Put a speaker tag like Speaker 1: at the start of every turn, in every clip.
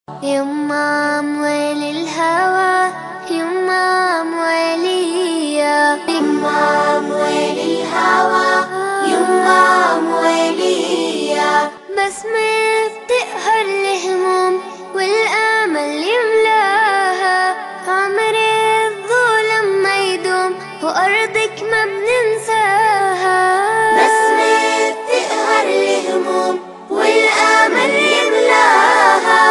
Speaker 1: يما موالي الهوى، يما موالية، يما موالي الهوى، يما موالية. بسمة بتقهر الهموم والآمل يملاها، عمر الظلم ما يدوم وأرضك ما بننساها. بسمة بتقهر الهموم والآمل يملاها،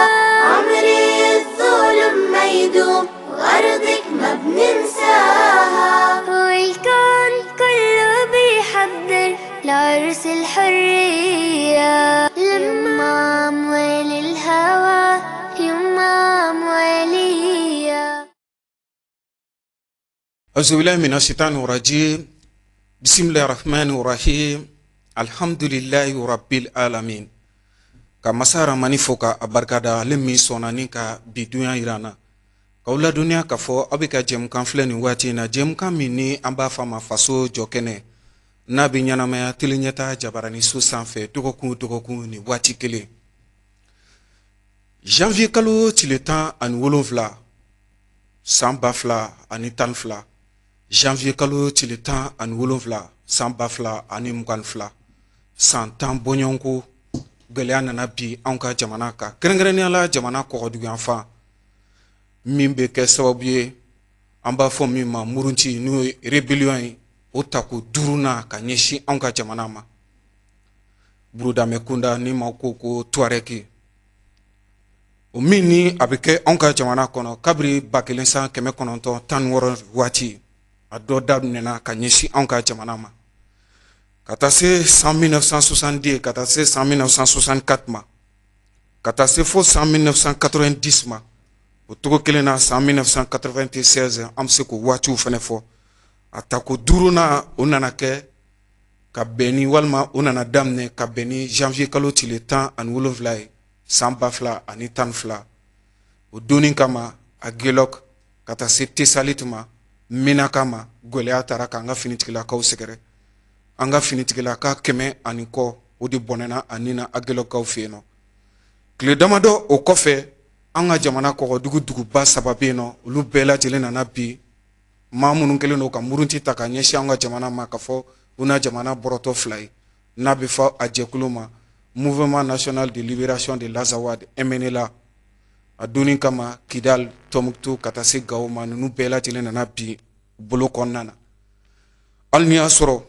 Speaker 1: عمر الظلم ما يدوم وأرضك ما بننساها. والكون كله بيحضر لعرس الحرية، يما موالي الهوى، يما موالية.
Speaker 2: أعوذ بالله من الشيطان الرجيم. بسم الله الرحمن الرحيم. الحمد لله رب العالمين. كمسارا منفوكا أبركادا لمي سوناني كا بدويا إيرانا كولا دنيا كفو أبيكا جيم كان فلني واتينا جيم كان مني أمبا فما فاسو جوكيني nabi nyanamaya tilinyata jabarani su sanfɛ dɔgɔkun ni waati kelen. Janvier kalo tile 17 san 2012. Janvier kalo tile 17 san 2022. san 10 bɔɲɔgɔnko gɛlɛya nana bi anw ka jamana kan, kɛrɛnkɛrɛnnenya la jamana kɔgɔduyanfan min bɛ kɛ sababu ye an b'a fɔ min ma murunci n'o ye rébellion ye, o tako duruna ka ɲɛsin anw ka jamana ma. Burudame kunda ni ma ko Tuareg, o min ni a bɛ kɛ anw ka jamana kɔnɔ kabiri 1916 waati a dɔ daminɛna ka ɲɛsin anw ka jamana ma ka taa se 1960 ka taa se 1964 ma ka taa se fo 1990 ma. O togo kelen na 1996 an bɛ se k'o waatiw fɛnɛ fɔ. A tako duruna o nana kɛ ka bɛn ni walima o nana daminɛ ka bɛn ni janvier kalo tile 17 ye san 2012. O donni kama a Gelok ka taa se Tesalit ma, Menaka ma, gɛlɛya taara k'an ka finitigilakaw sɛgɛrɛ. An ka finitigilaka 100 kɔ o de bɔnɛna a nin na a Gelokkaw fɛ yen nɔ. Tile damadɔ o kɔfɛ an ka jamana kɔgɔduguba 3 bɛ yen nɔ, olu bɛɛ lajɛlen nana bi maa minnu kelen don ka murunti ta ka ɲɛsin an ka jamana ma ka fɔ u na jamana bɔrɔtɔ 2 ye n'a bɛ fɔ a jɛkulu ma Mouvement National de Libération de l'Azawad, MNLA. A donni kama Kidal, Tombouctou ka taa se Gao ma, ninnu bɛɛ lajɛlen nana bi bolo kɔnɔna na. Hali ni y'a sɔrɔ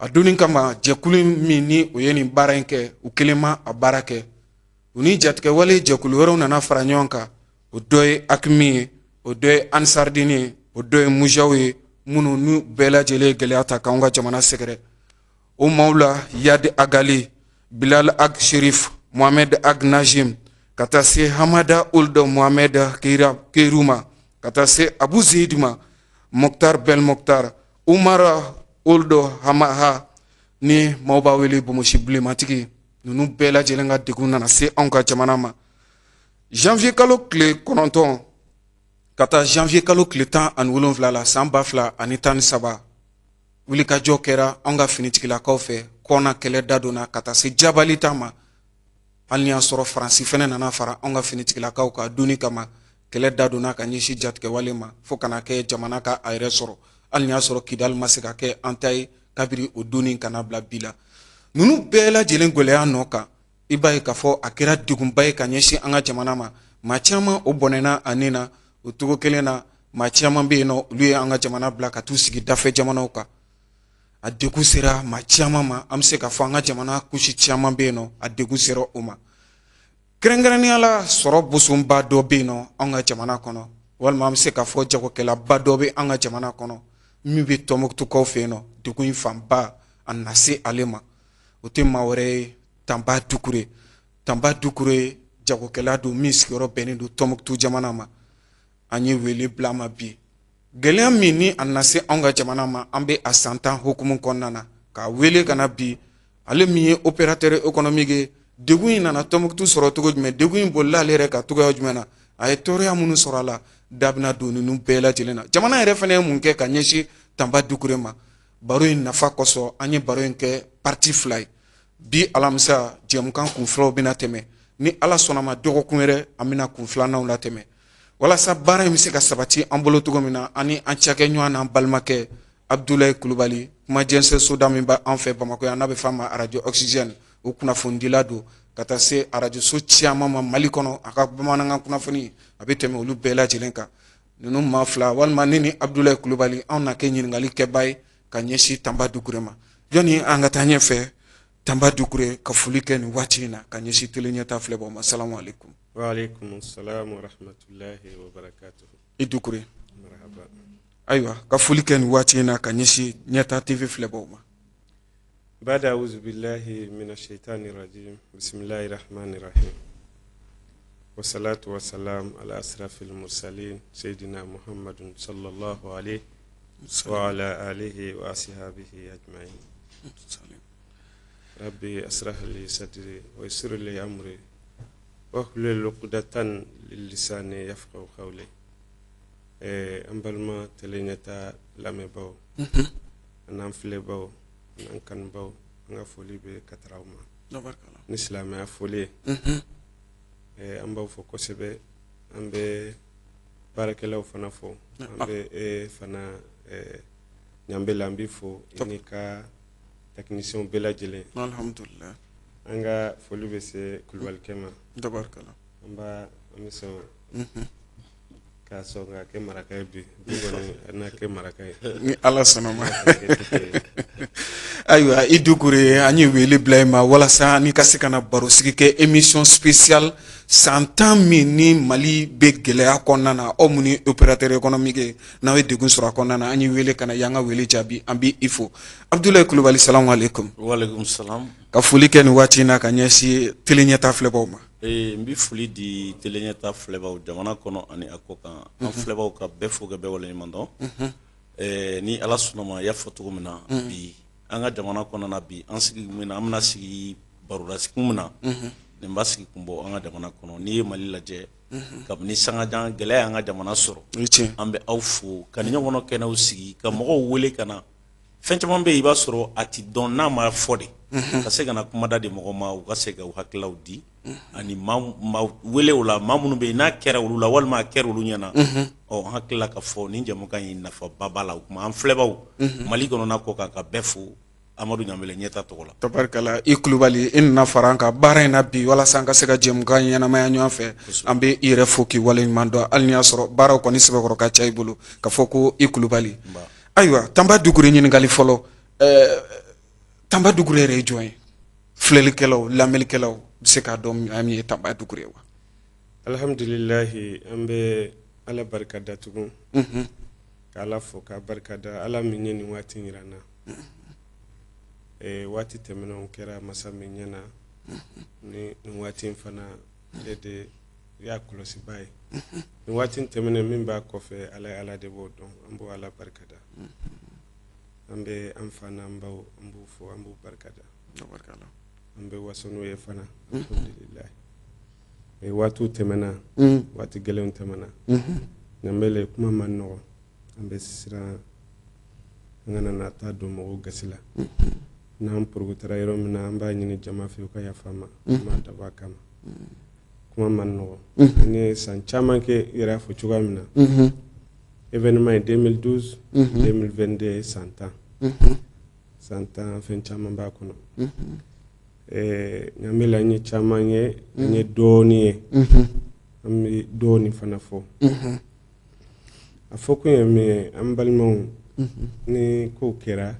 Speaker 2: a donni kama jɛkulu min ni o ye nin baara in kɛ u kelen ma a baara kɛ, u ni jatigɛwale jɛkulu wɛrɛw nana fara ɲɔgɔn kan. O dɔ ye Akmi ye, o dɔ ye Ansardini ye, o dɔ ye Mujaw ye, minnu n'u bɛɛ lajɛlen gɛlɛya ta k'anw ka jamana sɛgɛrɛ. O maaw la Yad Agali, Bilal Ag Sherif, Mohamed Ag Najim, ka taa se Hamada Ould Mohamed Keiruma, ka taa se Abu Zeid ma, Mokhtar Bel Mokhtar, Umar Ould Hamaha ni maaw b'a wele Bomosi bilenmatigi. Ninnu bɛɛ lajɛlen ka degun nana se anw ka jamana ma. Janvier kalo tile 9 ka taa janvier kalo tile 17 la san 2013 wulikajɔ kɛra anw ka finitigilakaw fɛ. Kɔna kɛlɛ da donna ka taa se Jabalita ma. Hali ni y'a sɔrɔ Faransi fɛnɛ nana fara anw ka finitigilakaw ka donni kama kɛlɛ da donna ka ɲɛsin jatigɛwale ma fo kana kɛ jamana ka a yɛrɛ sɔrɔ. Hali ni y'a sɔrɔ Kidal ma se ka kɛ an ta ye kabiri o donni kana bila bi la. Ninnu bɛɛ lajɛlen gɛlɛya nɔ kan i b'a ye k'a fɔ a kɛra degunba ye ka ɲɛsin an ka jamana ma. Maa caman o bɔnɛna a nin na. O togo kelen na maa caman bɛ yen nɔ olu ye an ka jamana bila ka t'u sigi dafɛ jamanaw kan. A degun sera maa caman ma, an bɛ se k'a fɔ an ka jamana kusi caman bɛ yen nɔ a degun sera o ma. Kɛrɛnkɛrɛnnenya la sɔrɔ bosonba dɔ bɛ yen nɔ an ka jamana kɔnɔ, walima an bɛ se k'a fɔ jagokɛlaba dɔ bɛ an ka jamana kɔnɔ min bɛ Tɔnbɔkutukaw fɛ yen nɔ. Degun in fanba a na se ale ma. O tɛ maa wɛrɛ ye Tanba Dukure. Tanba Dukure jagokɛla don min sigiyɔrɔ bɛnnen don Tɔnbɔkutu jamana ma. An ye wele bila ma bi. Gɛlɛya min ni a na se anw ka jamana ma an bɛ a san 10 hukumu kɔnɔna na k'a wele ka na bi. Ale min ye opérateur économique ye, degun in nana Tɔnbɔkutu sɔrɔ cogo jumɛn, degun in bolila ale yɛrɛ ka cogoya jumɛn na, a ye tɔɔrɔya minnu sɔrɔ a la da bɛna don ninnu bɛɛ lajɛlen na. Jamana yɛrɛ fana ye mun kɛ ka ɲɛsin Tanba Dukure ma. Baro in nafa kosɔn an ye baro in kɛ parti 2 ye. Bi alamisa jɛmukan kun fɔlɔw bɛna tɛmɛ ni ala sɔnna ma dɔgɔkun wɛrɛ an bɛna kun filananw latɛmɛ walasa baara in bɛ se ka sabati an bolo cogo min na ani an cakɛɲɔgɔn n'an balimakɛ Abdulaye Kulubali kuma jɛnsɛ soda min b'an fɛ Bamakɔ yan n'a bɛ f'a ma radio Oxygène o kunnafonidila don ka taa se radio so caman ma Mali kɔnɔ a ka bamanankan kunnafoni a bɛ tɛmɛ olu bɛɛ lajɛlen kan ninnu maa fila walima ne ni Abdulaye Kulubali anw na kɛ ɲininkali kɛbaa ye ka ɲɛsin Tanba Dukure ma jɔnni an ka taa ɲɛfɛ Tanba Dukure ka foli kɛ nin waati in na ka ɲɛsin tele ɲɛta filɛbaw ma salamu alaikum.
Speaker 3: Wa alaikum salam wa rahmatullahi wa barakatuh.
Speaker 2: I Dukure.
Speaker 3: Marhaba.
Speaker 2: Ayiwa ka foli kɛ nin waati in na ka ɲɛsin ɲɛta TV filɛbaw ma.
Speaker 3: Bada auzu billahi minash shaitani rajim. Bismillahir rahmanir rahim. Wa salatu wa salam ala asrafil mursalin sayyidina Muhammadun sallallahu alayhi wa ala alihi wa ashabihi ajma'in. Rabbi asrah li sadri wa yassir li amri wa hlul 'uqdatan lil lisani yafqahu qawli. Ambalma telenyata lamebaw. Anam flebaw. An kan baw an ka foli bɛ kataraw ma ni silamɛya foli an b'aw fɔ kosɛbɛ an bɛ baarakɛlaw fana fɔ an bɛ fana ɲanbɛla an b'i fɔ i ni ka techniciens bɛɛ lajɛlen
Speaker 2: alhamdulillah
Speaker 3: an ka foli bɛ se Kulubalikɛ ma
Speaker 2: tabarakala
Speaker 3: an bɛ sɔn k'a sɔn ka kɛ maraka ye bi kɔni n'a kɛ maraka ye
Speaker 2: ni ala sɔnna ma ayiwa i Dukure an ye wele bila i ma walasa ni ka se ka na baro sigi kɛ émission spéciale san 10 min ni Mali bɛ gɛlɛya kɔnɔna na aw mun ni opérateur économique ye n'aw ye degun sɔrɔ a kɔnɔna na an ye wele ka na y'an ka wele jaabi an b'i fo Abdulaye Kulubali salamu alaikum.
Speaker 4: Wa alaikum salam.
Speaker 2: ka foli kɛ nin waati in na ka ɲɛsin tele ɲɛta filɛbaw ma.
Speaker 4: N bɛ foli di tele ɲɛta filɛbaw jamana kɔnɔ ani a kɔ kan an filɛbaw ka bɛɛ fo ka bɛɛ waleɲuman dɔn ni ala sɔnna ma y'a fɔ cogo min na bi an ka jamana kɔnɔna bi an sigi min na an bɛna sigi baroda sigi min na nin b'a sigi kun bɔ an ka jamana kɔnɔ n'i ye Mali lajɛ kabini sangajan gɛlɛya y'an ka jamana sɔrɔ an bɛ aw fo ka ni ɲɔgɔn kɛnɛw sigi ka mɔgɔw wele ka na fɛn caman bɛ yen i b'a sɔrɔ a ti dɔn n'a ma fɔ de ka se ka na kumada de mɔgɔ ma u ka se ka u hakililaw di ani wele o la maa minnu bɛ yen n'a kɛra olu la walima a kɛra olu ɲɛna an hakilila ka fɔ nin jɛmukan in nafaba b'a la o kuma an filɛbaw Mali kɔnɔna kɔ kan ka bɛɛ fo Amadu Ɲanbɛlɛ ɲɛta tɔgɔ la.
Speaker 2: Tabarikala i Kulubali i nana fara an kan baara in na bi walasa an ka se ka jɛmukan ɲɛnamaya ɲɔgɔn fɛ an bɛ i yɛrɛ fo k'i waleɲuman dɔn hali ni y'a sɔrɔ baaraw kɔni sɛbɛkɔrɔ ka ca i bolo ka fɔ ko i Kulubali. Ayiwa Tanba Dukure ɲininkali fɔlɔ Tanba Dukure yɛrɛ ye jɔn ye filɛlikɛlaw lamɛnnikɛlaw bɛ se k'a dɔn min ye Tanba Dukure wa.
Speaker 3: Alhamdulilahi an bɛ ala barika da tugun ka ala fo ka barika da ala min ye nin waati yira n na waati tɛmɛnenw kɛra masa min ɲɛna ni nin waati in fana ale de y'a kɔlɔsiba ye nin waati tɛmɛnen min b'a kɔfɛ ala de b'o dɔn an b'o ala barika da an bɛ an fa n'an baw an b'u fo an b'u barika da an bɛ waso n'o ye fana alhamdulilahi waatiw tɛmɛna waati gɛlɛnw tɛmɛna Ɲanbɛlɛ kuma man nɔgɔ an bɛ siran an kana na taa don mɔgɔw gasi la n'an porogotara yɔrɔ min na an b'a ɲini jama fɛ u ka yafa ma an b'a dabɔ a kama kuma man nɔgɔ an ye san caman kɛ i yɛrɛ fɔ cogoya min na événement ye 2012 2022 ye san 10 fɛn caman b'a kɔnɔ Ɲanbɛlɛ an ye caman ye an ye dɔɔnin ye an bɛ dɔɔnin fana fɔ a fɔ kun ye min ye an balimaw ni kow kɛra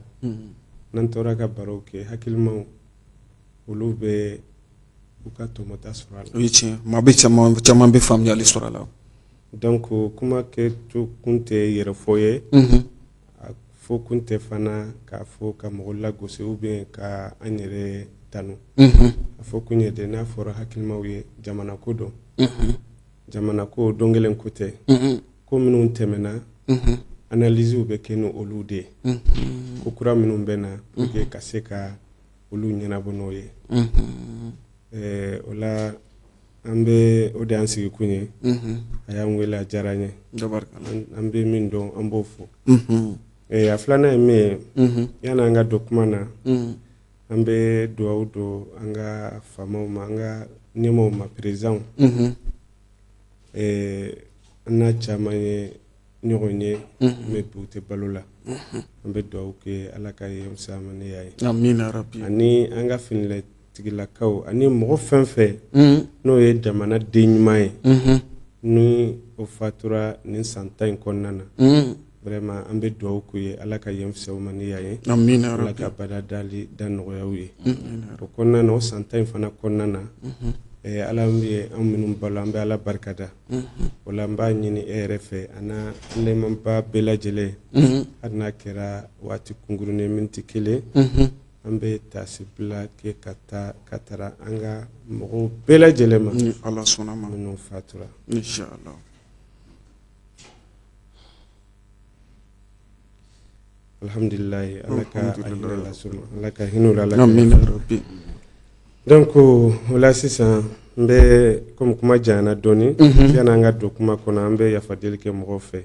Speaker 3: n'an tora ka barow kɛ hakilimaw olu bɛ u ka tɔmɔta sɔrɔ a la.
Speaker 2: O ye tiɲɛ maa bɛ caman bɛ faamuyali sɔrɔ a la.
Speaker 3: donc kuma kɛto kun tɛ yɛrɛfɔ ye a fɔ kun tɛ fana k'a fɔ ka mɔgɔ lagosi ou bien ka an yɛrɛ tanu a fɔ kun ye de n'a fɔra hakilimaw ye jamana ko dɔn jamana ko don kelen ko tɛ ko minnu tɛmɛna analysew bɛ kɛ ni olu de ye ko kura minnu bɛ na pour que ka se ka olu ɲɛnabɔ n'o ye o la an bɛ o de y'an sigi kun ye a y'an wele a diyara n ye an bɛ min dɔn an b'o fɔ a filanan ye min ye yan'an ka don kuma na an bɛ dugawu don an ka faamaw ma an ka ɲɛmaaw ma président an n'a caman ye ɲɔgɔn ye mɛ bi u tɛ balo la an bɛ dugawu kɛ ala ka ye samanenya ye
Speaker 2: amina rabi
Speaker 3: ani an ka finitigilakaw ani mɔgɔ fɛn fɛn n'o ye jamana den ɲuman ye ni o fatura nin san 10 in kɔnɔna na vraiment an bɛ dugawu k'u ye ala ka yen samanenya ye
Speaker 2: amina
Speaker 3: ala ka bada dali da nɔgɔyaw ye o kɔnɔna na o san 10 in fana kɔnɔna na ala bɛ an minnu balo an bɛ ala barikada o la an b'a ɲini e yɛrɛ fɛ an n'a lemaba bɛɛ lajɛlen hali n'a kɛra waati kunkurunin miniti 1 an bɛ tasibila kɛ ka taara an ka mɔgɔw bɛɛ lajɛlen ma
Speaker 2: ni ala sɔnna ma
Speaker 3: minnu fatura
Speaker 2: inshallah
Speaker 3: alhamdulilayi ala ka hinɛ lasuma ala ka hinɛ la ala ka
Speaker 2: amina rabi
Speaker 3: donc o la sisan n bɛ comme kuma janyana dɔɔni yani an ka don kuma kɔnɔ an bɛ yafa deli kɛ mɔgɔw fɛ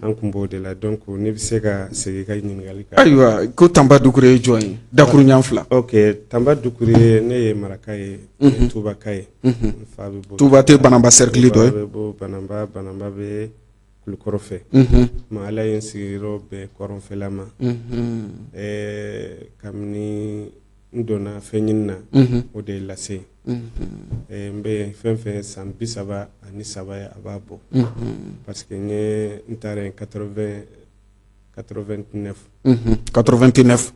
Speaker 3: an kun b'o de la donc ne bɛ se ka segin ka ɲininkali kan
Speaker 2: ayiwa ko Tanba Dukure ye jɔn ye dakuru ɲan fila
Speaker 3: ok Tanba Dukure ne ye maraka ye Tubaka ye n fa bɛ bɔ
Speaker 2: Tuba tɛ Banamba cercle dɔ ye
Speaker 3: bɛ bɔ Banamba bɛ Kulukɔrɔ fɛ ma ala ye n sigiyɔrɔ bɛɛ kɔrɔnfɛla ma kabini n donna fɛn ɲini na o de ye lase n bɛ fɛn fɛn san 33 ye a b'a bɔ parce que n taara yen 89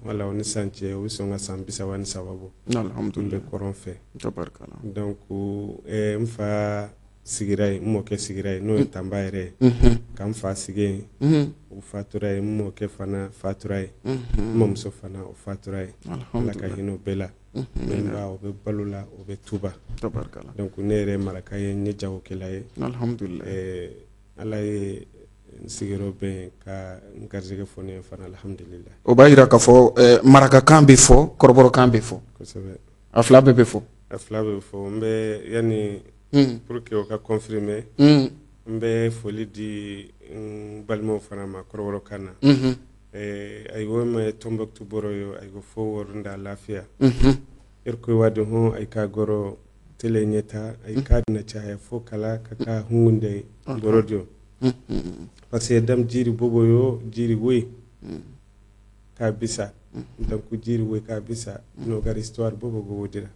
Speaker 2: wala
Speaker 3: o ni san cɛ o bɛ sɔn ka san 33 bɔ
Speaker 2: alhamdulillah
Speaker 3: n bɛ kɔrɔn fɛ
Speaker 2: tabarikala
Speaker 3: donc n fa sigira yen n mɔkɛ sigira yen n'o ye Tanba yɛrɛ ye ka n fa sigi yen o fatura ye n mɔkɛ fana fatura ye n mamuso fana o fatura ye ala ka hinɛ o bɛɛ la n ba o bɛ balo la o bɛ tuba
Speaker 2: tabarikala
Speaker 3: donc ne yɛrɛ maraka ye n ye jagokɛla ye
Speaker 2: alhamdulillah
Speaker 3: ala ye n sigiyɔrɔ bɛn yen ka n garijɛgɛ fɔ ne ye fana alhamdulillah
Speaker 2: o b'a jira k'a fɔ marakakan bɛ fɔ kɔrɔbɔrɔkan bɛ fɔ
Speaker 3: kosɛbɛ
Speaker 2: a fila bɛɛ bɛ fɔ
Speaker 3: a fila bɛ fɔ n bɛ yani pour que o ka confirmer n bɛ foli di n balimaw fana ma kɔrɔbɔrɔkan na ayiwa mɛ Tombouctou bɔrɔ yo ayiwa fo wɔrunda lafiya irko wadi ho ay ka goro tele nyeta ay ka na caya fo kala ka hunde bɔrɔ dio parce que dam jiri bobo yo jiri we ka bisa donc jiri we ka bisa no gar histoire bobo go wodira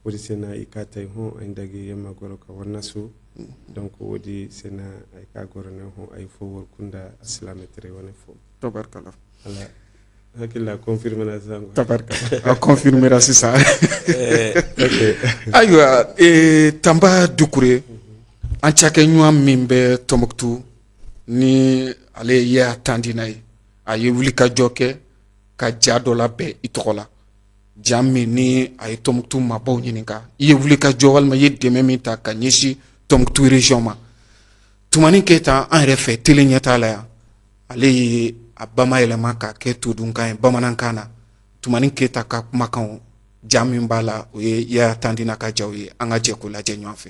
Speaker 3: wodi sena ay ka tay ho ay ndagi yema goro ka wonna su donc wodi sena ay ka goro ne ho ay fo wor kunda islametre wona fo
Speaker 2: tabarikala
Speaker 3: ala hakila confirmer na zango
Speaker 2: tabarikala a confirmera sisan ayiwa Tanba Dukure an cakɛ ɲuman min bɛ Tombouctou ni ale ye tandina ye a ye wuli ka jɔ kɛ ka ja dɔ labɛn i tɔgɔ la ja min ni a ye Tombouctou mabɔw ɲininka i ye wuli ka jɔ walima i ye dɛmɛ min ta ka ɲɛsin Tombouctou région ma Tumani Keyita an yɛrɛ fɛ tele ɲɛtaa la yan ale ye a bamayɛlɛma ka kɛ todunkan ye bamanankan na Tumani Keyita ka kumakanw ja min b'a la o ye Yaya Tandina ka jaw ye an ka jɛ k'o lajɛ ɲɔgɔn fɛ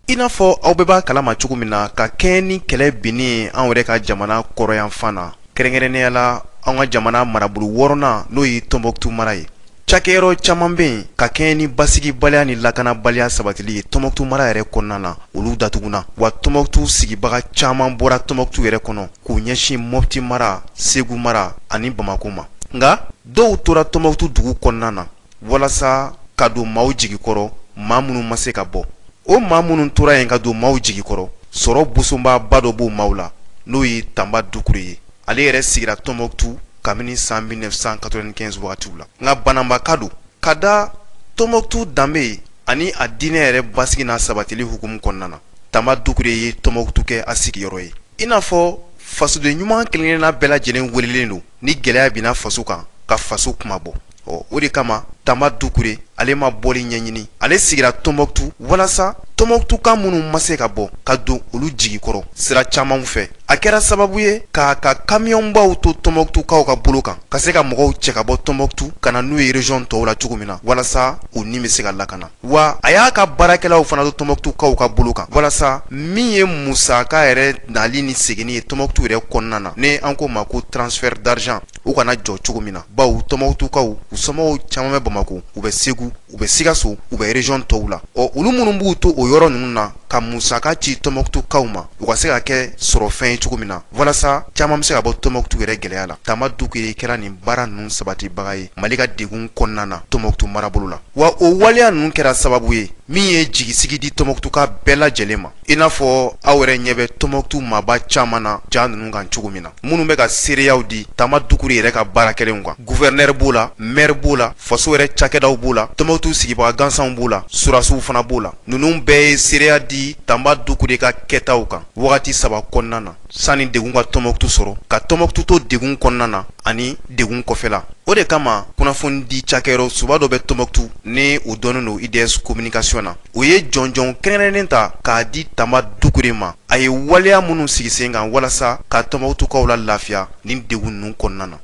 Speaker 5: I n'a fɔ aw bɛɛ b'a kalama cogo min na ka kɛɲɛ ni kɛlɛ binni an yɛrɛ ka jamana kɔrɔyanfan na kɛrɛnkɛrɛnnenya la an ka jamana marabolo 6nan n'o ye Tombouctou mara ye cakɛyɔrɔ caman bɛ yen ka kɛɲɛ ni basigibaliya ni lakanabaliya sabatili ye Tombouctou mara yɛrɛ kɔnɔna na olu datuguna wa Tombouctou sigibaga caman bɔra Tombouctou yɛrɛ kɔnɔ k'u ɲɛsin Mopti mara Segu mara ani Bamako ma nka dɔw tora Tombouctou dugu kɔnɔna na walasa ka don maaw jigikɔrɔ maa minnu ma se ka bɔ o maa minnu tora yen ka don maaw jigikɔrɔ sɔrɔ busonbaba dɔ b'o maaw la n'o ye Tanba Dukure ye ale yɛrɛ sigira Tombouctou kabini san 1995 wagatiw la nka bananbaka don ka da Tombouctou danbe ani a diinɛ yɛrɛ basigi n'a sabatili hukumu kɔnɔna na Tanba Dukure ye Tombouctou kɛ a sigiyɔrɔ ye i n'a fɔ fasoden ɲuman kelenkelenna bɛɛ lajɛlen welelen don ni gɛlɛya binna faso kan ka faso kuma bɔ o de kama Tanba Dukure ale ma bɔli ɲɛɲini ale sigira Tombouctou walasa Tombouctou kan minnu ma se ka bɔ ka don olu jigikɔrɔ sira camanw fɛ a kɛra sababu ye k'a ka kamiyɔnbaw to Tɔnbɔkutukaw ka bolo kan ka se ka mɔgɔw cɛ ka bɔ Tɔnbɔkutu ka na n'u ye région tɔw la cogo min na walasa u ni bɛ se ka lakana wa a y'a ka baarakɛlaw fana to Tɔnbɔkutukaw ka bolo kan walasa min ye musaka yɛrɛ nali ni seginni ye Tɔnbɔkutu yɛrɛ kɔnɔna na ni an ko ma ko transfert d'argent u kana jɔ cogo min na baw Tɔnbɔkutukaw u somɔgɔw caman bɛ Bamako u bɛ Segu u bɛ Sikaso u bɛ région tɔw la olu minnu b'u to o yɔrɔ ninnu na ka musaka ci Tɔnbɔkutukaw ma u ka se ka kɛ sɔrɔfɛn ye cogo min na walasa caman bɛ se ka bɔ Tɔnbɔkutu yɛrɛ gɛlɛya la Tama Dukure kɛra nin baara ninnu sabatibaga ye Mali ka degun kɔnɔna na Tɔnbɔkutu marabolo la wa o waleya ninnu kɛra sababu ye min ye jigisigi di Tɔnbɔkutuka bɛɛ lajɛlen ma i n'a fɔ aw yɛrɛ ɲɛ bɛ Tɔnbɔkutu maaba caman na ja ninnu kan cogo min na minnu bɛ ka seereyaw di Tama Dukure yɛrɛ ka baarakɛlenw kan gouverneur b'o la maire b'o la faso yɛrɛ cakɛdaw b'o la Tɔnbɔkutu sigibaga gansanw b'o la surasiw fana b'o la ninnu bɛɛ ye seereya di Tama Dukure ka kɛtaw kan wagati 3 kɔnɔna na sani degun ka Tɔnbɔkutu sɔrɔ ka Tɔnbɔkutu to degun kɔnɔna na ani degun kɔfɛla o de kama kunnafoni di cakɛyɔrɔ suba dɔ bɛ Tɔnbɔkutu ni o dɔnnen don IDS communication na o ye jɔnjɔn kɛrɛnkɛrɛnnen ta k'a di Tama Dukure ma a ye waleya minnu sigi sen kan walasa ka Tɔnbɔkutukaw la lafiya ni degun ninnu kɔnɔna na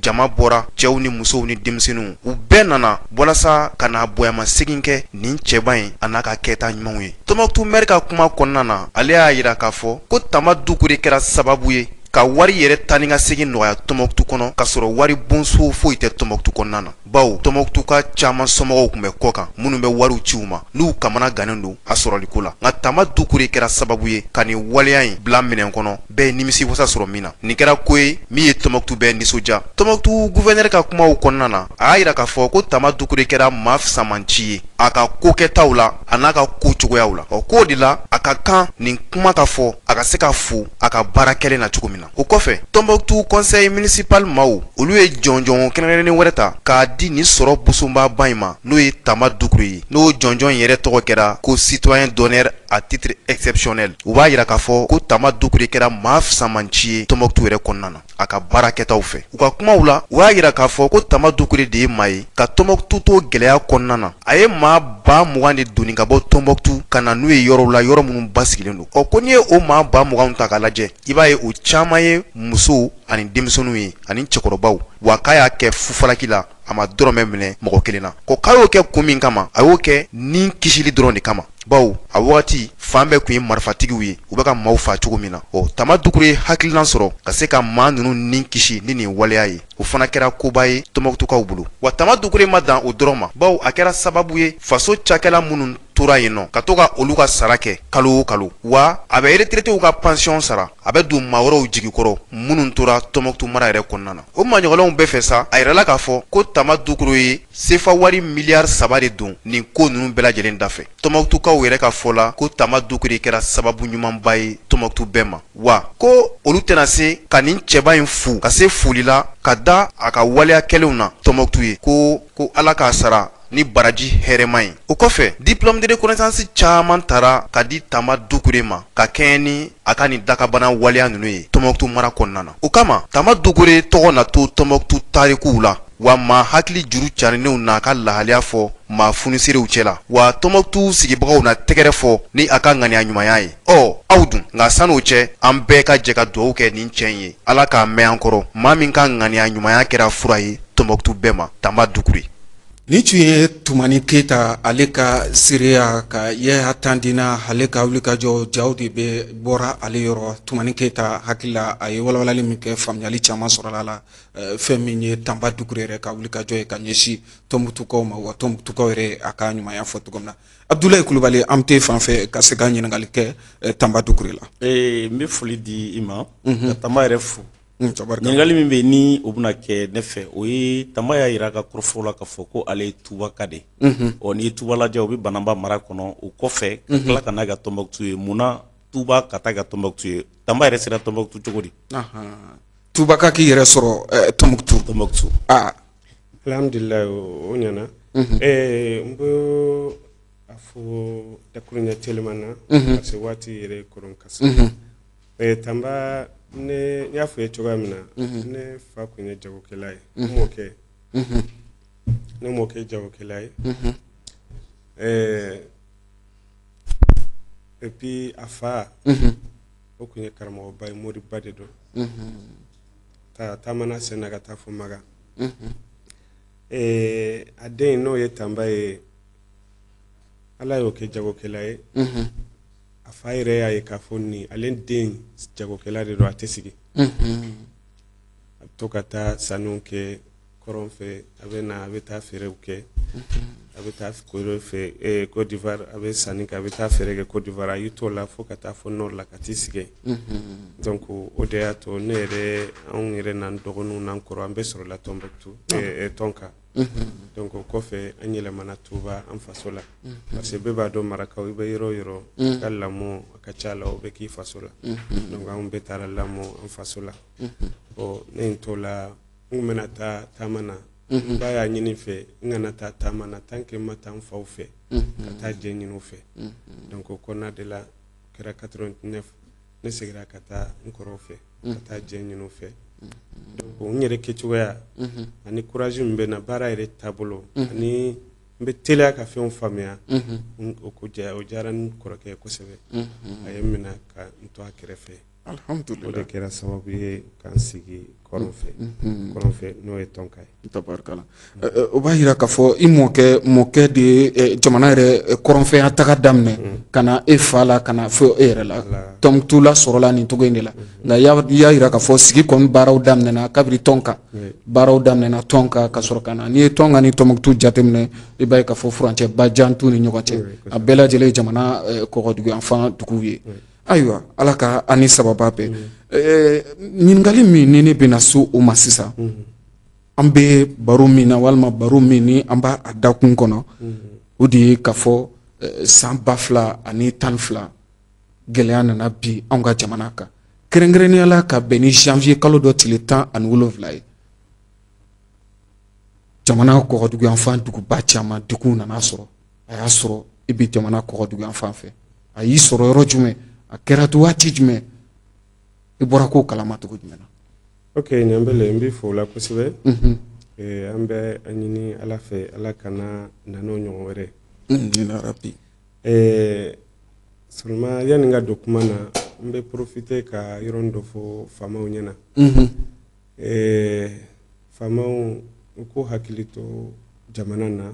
Speaker 5: jama bɔra cɛw ni musow ni denmisɛnninw u bɛɛ nana walasa ka na boyama segin kɛ nin cɛba in a n'a ka kɛta ɲumanw ye Tɔnbɔkutu maire ka kuma kɔnɔna na ale y'a yira k'a fɔ ko Tama Dukure kɛra sababu ye ka wari yɛrɛ tani ka segin nɔgɔya Tɔnbɔkutu kɔnɔ ka sɔrɔ wari bonso foyi tɛ Tɔnbɔkutu kɔnɔna na bawo Tɔnbɔkutuka caman somɔgɔw tun bɛ kɔ kan minnu bɛ wariw ci u ma n'u kamana gannen don a sɔrɔliko la nka Tama Dukure kɛra sababu ye ka nin waleya in bila minɛn kɔnɔ bɛɛ ye nimisi wasa sɔrɔ min na nin kɛra ko ye min ye Tɔnbɔkutu bɛɛ nisɔndiya Tɔnbɔkutu gouverneur ka kumaw kɔnɔna na a y'a yira k'a fɔ ko Tama Dukure kɛra maa fisamanci ye a ka kokɛtaw la a n'a ka ko cogoyaw la k'o de la a ka kan nin kuma ka fɔ a ka se ka fo a ka baara kɛlen na cogo min na o kɔfɛ Tɔnbɔkutu conseil municipal maaw olu ye jɔnjɔn kɛrɛnkɛrɛnnen wɛrɛ ta k'a di nin sɔrɔ busonbaba in ma n'o ye Tama Dukure ye n'o jɔnjɔn yɛrɛ tɔgɔ kɛra ko citoyen d'honneur à titre exceptionnel u b'a yira k'a fɔ ko Tama Dukure kɛra maa fisamanci ye Tɔnbɔkutu yɛrɛ kɔnɔna na a ka baarakɛtaw fɛ u ka kumaw la u y'a yira k'a fɔ ko Tama Dukure de ye maa ye ka Tɔnbɔkutu to gɛlɛya kɔnɔna na a ye maa 20,000 de doni ka bɔ Tɔnbɔkutu ka na n'u ye yɔrɔw la yɔrɔ minnu basigilen don ko n'i ye o maa 20,000 ta k'a lajɛ i b'a ye o caman ye musow ani denmisɛnninw ye ani cɛkɔrɔbaw wa k'a y'a kɛ fufalaki la a ma dɔrɔmɛ minɛ mɔgɔ kelen na k'a y'o kɛ kun min kama a y'o kɛ ni kisili dɔrɔn de kama bawo a wagati fan bɛɛ kun ye marifatigiw ye u bɛ ka maaw faa cogo min na Tama Dukure ye hakilina sɔrɔ ka se ka maa ninnu ni kisi ni nin waleya ye o fana kɛra koba ye Tɔnbɔkutukaw bolo wa Tama Dukure ma dan o dɔrɔn ma bawo a kɛra sababu ye faso cakɛla minnu tora yen nɔ ka to ka olu ka sara kɛ kalo o kalo wa a bɛ retraitew ka pension sara a bɛ don maa wɛrɛw jigikɔrɔ minnu tora Tɔnbɔkutu mara yɛrɛ kɔnɔna na o maɲɔgɔnlenw bɛɛ fɛ sa a yirala k'a fɔ ko Tama Dukure ye sefa wari miliyari 3 de don nin ko ninnu bɛɛ lajɛlen dafɛ Tɔnbɔkutukaw yɛrɛ ka fɔ la ko Tama Dukure kɛra sababu ɲumanba ye Tɔnbɔkutu bɛɛ ma wa ko olu tɛna se ka nin cɛba in fu ka se foli la ka da a ka waleya kɛlenw na Tɔnbɔkutu ye ko Ala k'a sara ni baraji hɛrɛma ye o kɔfɛ diplôme de reconnaissance caman tara ka di Tama Dukure ma ka kɛɲɛ ni a ka nin dakabana waleya ninnu ye Tɔnbɔkutu mara kɔnɔna na o kama Tama Dukure tɔgɔ na to Tɔnbɔkutu tarikuw la wa maa hakili juru carinenw n'a ka lahaliya fɔ maa funiserew cɛla wa Tɔnbɔkutu sigibagaw na tɛgɛrɛ fɔ ni a ka ŋaniya ɲumanya ye aw dun nka san'o cɛ an bɛɛ ka jɛ ka dugawu kɛ nin cɛ in ye Ala k'a mɛn an kɔrɔ maa min ka ŋaniya ɲumanya kɛra fura ye Tɔnbɔkutu bɛɛ ma Tama Dukure
Speaker 2: ni tun ye Tumani Keyita ale ka seereya ka ye hatandina ale ka wulikajɔ jaw de bɛ bɔra ale yɔrɔ Tumani Keyita hakili la a ye walawalali min kɛ faamuyali caman sɔrɔla a la fɛn min ye Tama Dukure yɛrɛ ka wulikajɔ ye ka ɲɛsin Tɔnbɔkutukaw ma wa Tɔnbɔkutukaw yɛrɛ a ka ɲumanya fɔ cogo min na Abdulayi Kulubali an tɛ fan fɛ ka se ka ɲininkali kɛ Tama Dukure la
Speaker 4: n bɛ foli di i ma ka Tama yɛrɛ fo ɲininkali min bɛ ni o bɛna kɛ ne fɛ o ye Tama y'a yira ka kɔrɔfɔ la k'a fɔ ko ale ye tubaka de n'i ye tuba lajɛ o bɛ Banamba mara kɔnɔ o kɔfɛ ka tila ka n'a ka Tɔnbɔkutu ye munna tuba ka taa ka Tɔnbɔkutu ye Tama yɛrɛ sera Tɔnbɔkutu cogo di
Speaker 2: tubaka k'i yɛrɛ sɔrɔ Tɔnbɔkutu
Speaker 3: alhamdulilayi o ɲɛna n bɛ a fɔ dakuruɲɛ telima na parce que waati yɛrɛ kɔrɔ kasi Tamba ne y'a fɔ ye cogoya min na ne fa kun ye jagokɛla ye ne mɔkɛ jagokɛla ye et puis a fa o kun ye karamɔgɔba ye moriba de don taamana senna ka taa fo Maga a den n'o ye Tanba ye Ala y'o kɛ jagokɛla ye a fa yɛrɛ y'a ye k'a fɔ nin ale den jagokɛla de don a tɛ sigi a bɛ to ka taa sanuw kɛ kɔrɔn fɛ a bɛ taa feerew kɛ a bɛ taa koyiro fɛ Côte d'Ivoire a bɛ sanni kɛ a bɛ taa feere kɛ Côte d'Ivoire a y'i t'o la fo ka taa fo nord la ka t'i sigi donc o de y'a to ne yɛrɛ anw yɛrɛ n'an dɔgɔninw n'an kɔrɔ an bɛ sɔrɔla Tombouctou Tonka donc o kɔfɛ an yɛlɛmana Touba an faso la parce que bɛɛ b'a dɔn marakaw i bɛ yɔrɔ o yɔrɔ ka lamɔ a ka ca la o bɛ k'i faso la donc anw bɛɛ taara lamɔ an faso la bon ne n t'o la n kun bɛna taa taama na n ba y'a ɲini fɛ n kana taa taama na tant que n ma taa n faw fɛ ka taa jɛ ɲini u fɛ donc o kɔnɔna de la kɛra 89 ne seginna ka taa n kɔrɔw fɛ ka taa jɛ ɲini u fɛ donc n yɛrɛ kɛcogoya ani courage min bɛ n na baara yɛrɛ taabolo ani n bɛ teliya ka fɛnw faamuya o diyara n kɔrɔkɛ kosɛbɛ a ye n minɛ ka n to a kɛrɛfɛ alhamdulillah o de kɛra sababu ye k'an sigi kɔrɔn fɛ n'o ye Tonka ye
Speaker 2: tabarikala o b'a yira k'a fɔ i mɔkɛ de ye jamana yɛrɛ kɔrɔnfɛya taga daminɛ ka na e fa la ka na fɔ e yɛrɛ la Tombouctou la sɔrɔla nin cogo in de la nka i y'a yira k'a fɔ sigi kɔni baaraw daminɛna kabiri Tonka baaraw daminɛna Tonka ka sɔrɔ ka na n'i ye Tonka ni Tombouctou jateminɛ i b'a ye k'a fɔ furancɛba jan t'u ni ɲɔgɔn cɛ a bɛɛ lajɛlen ye jamana kɔgɔduguyanfan duguw ye ayiwa ala ka ani sababa bɛɛ ɲininkali min ni ne bɛna so o ma sisan an bɛ baro min na walima baro min ni an b'a dakun kɔnɔ o de ye k'a fɔ san 2012 gɛlɛya nana bi anw ka jamana kan kɛrɛnkɛrɛnnenya la ka bɛn ni janvier kalo dɔ tile 17 ye jamana kɔgɔduguyanfan duguba caman degun nana sɔrɔ a y'a sɔrɔ i bɛ jamana kɔgɔduguyanfan fɛ a y'i sɔrɔ yɔrɔ jumɛn a kɛra to waati jumɛn i bɔra ko kalama cogo jumɛn na
Speaker 3: ok ɲambele n b'i fo o la kosɛbɛ an bɛ a ɲini ala fɛ ala kana nan'o ɲɔgɔn wɛrɛ
Speaker 2: rabi
Speaker 3: seulement yani n ka don kuma na n bɛ profiter ka yɔrɔnin dɔ fɔ faamaw ɲɛna faamaw u k'u hakili to jamana na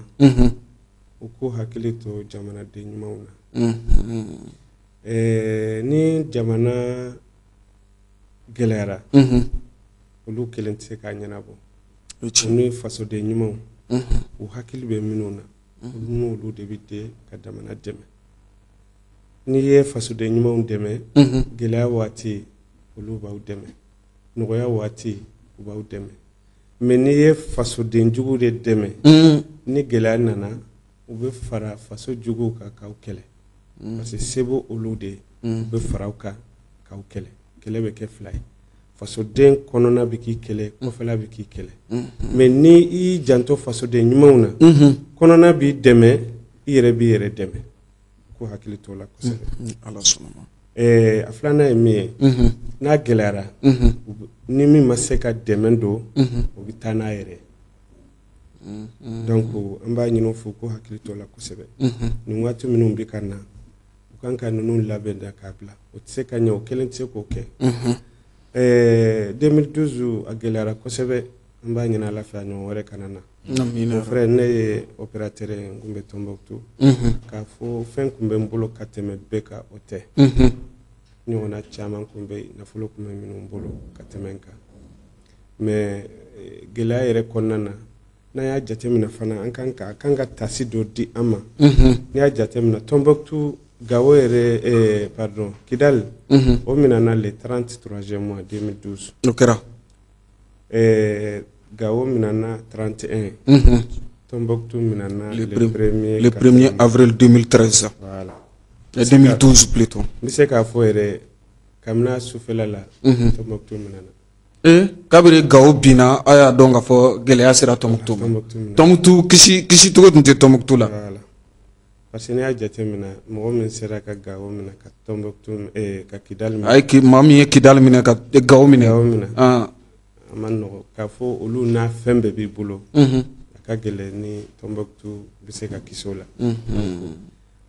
Speaker 3: u k'u hakili to jamanaden ɲumanw na ni jamana gɛlɛyara olu kelen tɛ se k'a ɲɛnabɔ ni fasoden ɲumanw u hakili bɛ minnu na olu n'olu de bɛ den ka jamana dɛmɛ n'i ye fasoden ɲumanw dɛmɛ gɛlɛya waati olu b'aw dɛmɛ nɔgɔya waati u b'aw dɛmɛ mais n'i ye fasoden jugu de dɛmɛ ni gɛlɛya nana u bɛ fara faso juguw kan k'aw kɛlɛ parce que se b'o olu de ye u bɛ fara aw kan k'aw kɛlɛ kɛlɛ bɛ kɛ fila ye fasoden kɔnɔna bɛ k'i kɛlɛ kɔfɛla bɛ k'i kɛlɛ mais ni i y'i janto fasoden ɲumanw na kɔnɔna b'i dɛmɛ i yɛrɛ b'i yɛrɛ dɛmɛ ko hakili t'o la kosɛbɛ
Speaker 2: ala sɔnna
Speaker 3: a filanan ye min ye n'a gɛlɛyara ni min ma se ka dɛmɛ don o bɛ taa n'a yɛrɛ donc an b'a ɲini u fɛ ko hakili t'o la kosɛbɛ nin waati minnu bɛ ka na u kan ka ninnu labɛn da k'a bila o tɛ se ka ɲɛ o kelen tɛ se k'o kɛ 2012 a gɛlɛyara kosɛbɛ an b'a ɲini ala fɛ a ɲɔgɔn wɛrɛ kana na mon frère ne ye opérateur ye n kun bɛ Tombouctou k'a fɔ fɛn kun bɛ n bolo ka tɛmɛ bɛɛ kan o tɛ ɲɔgɔnna caman kun bɛ yen nafolo kun bɛ minnu bolo ka tɛmɛ n kan mais gɛlɛya yɛrɛ kɔnɔna na n'an y'a jateminɛ fana an kan ka tasi dɔ di an ma n'i y'a jateminɛ Tombouctou Gao yɛrɛ pardon Kidal o minɛna le 33e mois 2012
Speaker 2: o kɛra
Speaker 3: Gao minɛna 31 Tombouctou minɛna
Speaker 2: le 1er avril 2013
Speaker 3: voilà
Speaker 2: 2012 plutôt
Speaker 3: n bɛ se k'a fɔ yɛrɛ kabini sufɛla la Tombouctou minɛna
Speaker 2: kabiri Gao binna a y'a dɔn k'a fɔ gɛlɛya sera Tombouctou ma Tombouctou kisi togo tun tɛ Tombouctou la
Speaker 3: parce que n'i y'a jateminɛ mɔgɔ min sera ka Gao minɛ ka Tombouctou ka Kidal minɛ
Speaker 2: a ye maa min ye Kidal minɛ ka Gao minɛ
Speaker 3: a ma nɔgɔ k'a fɔ olu n'a fɛn bɛɛ b'i bolo a ka gɛlɛn ni Tombouctou bɛ se ka kisi o la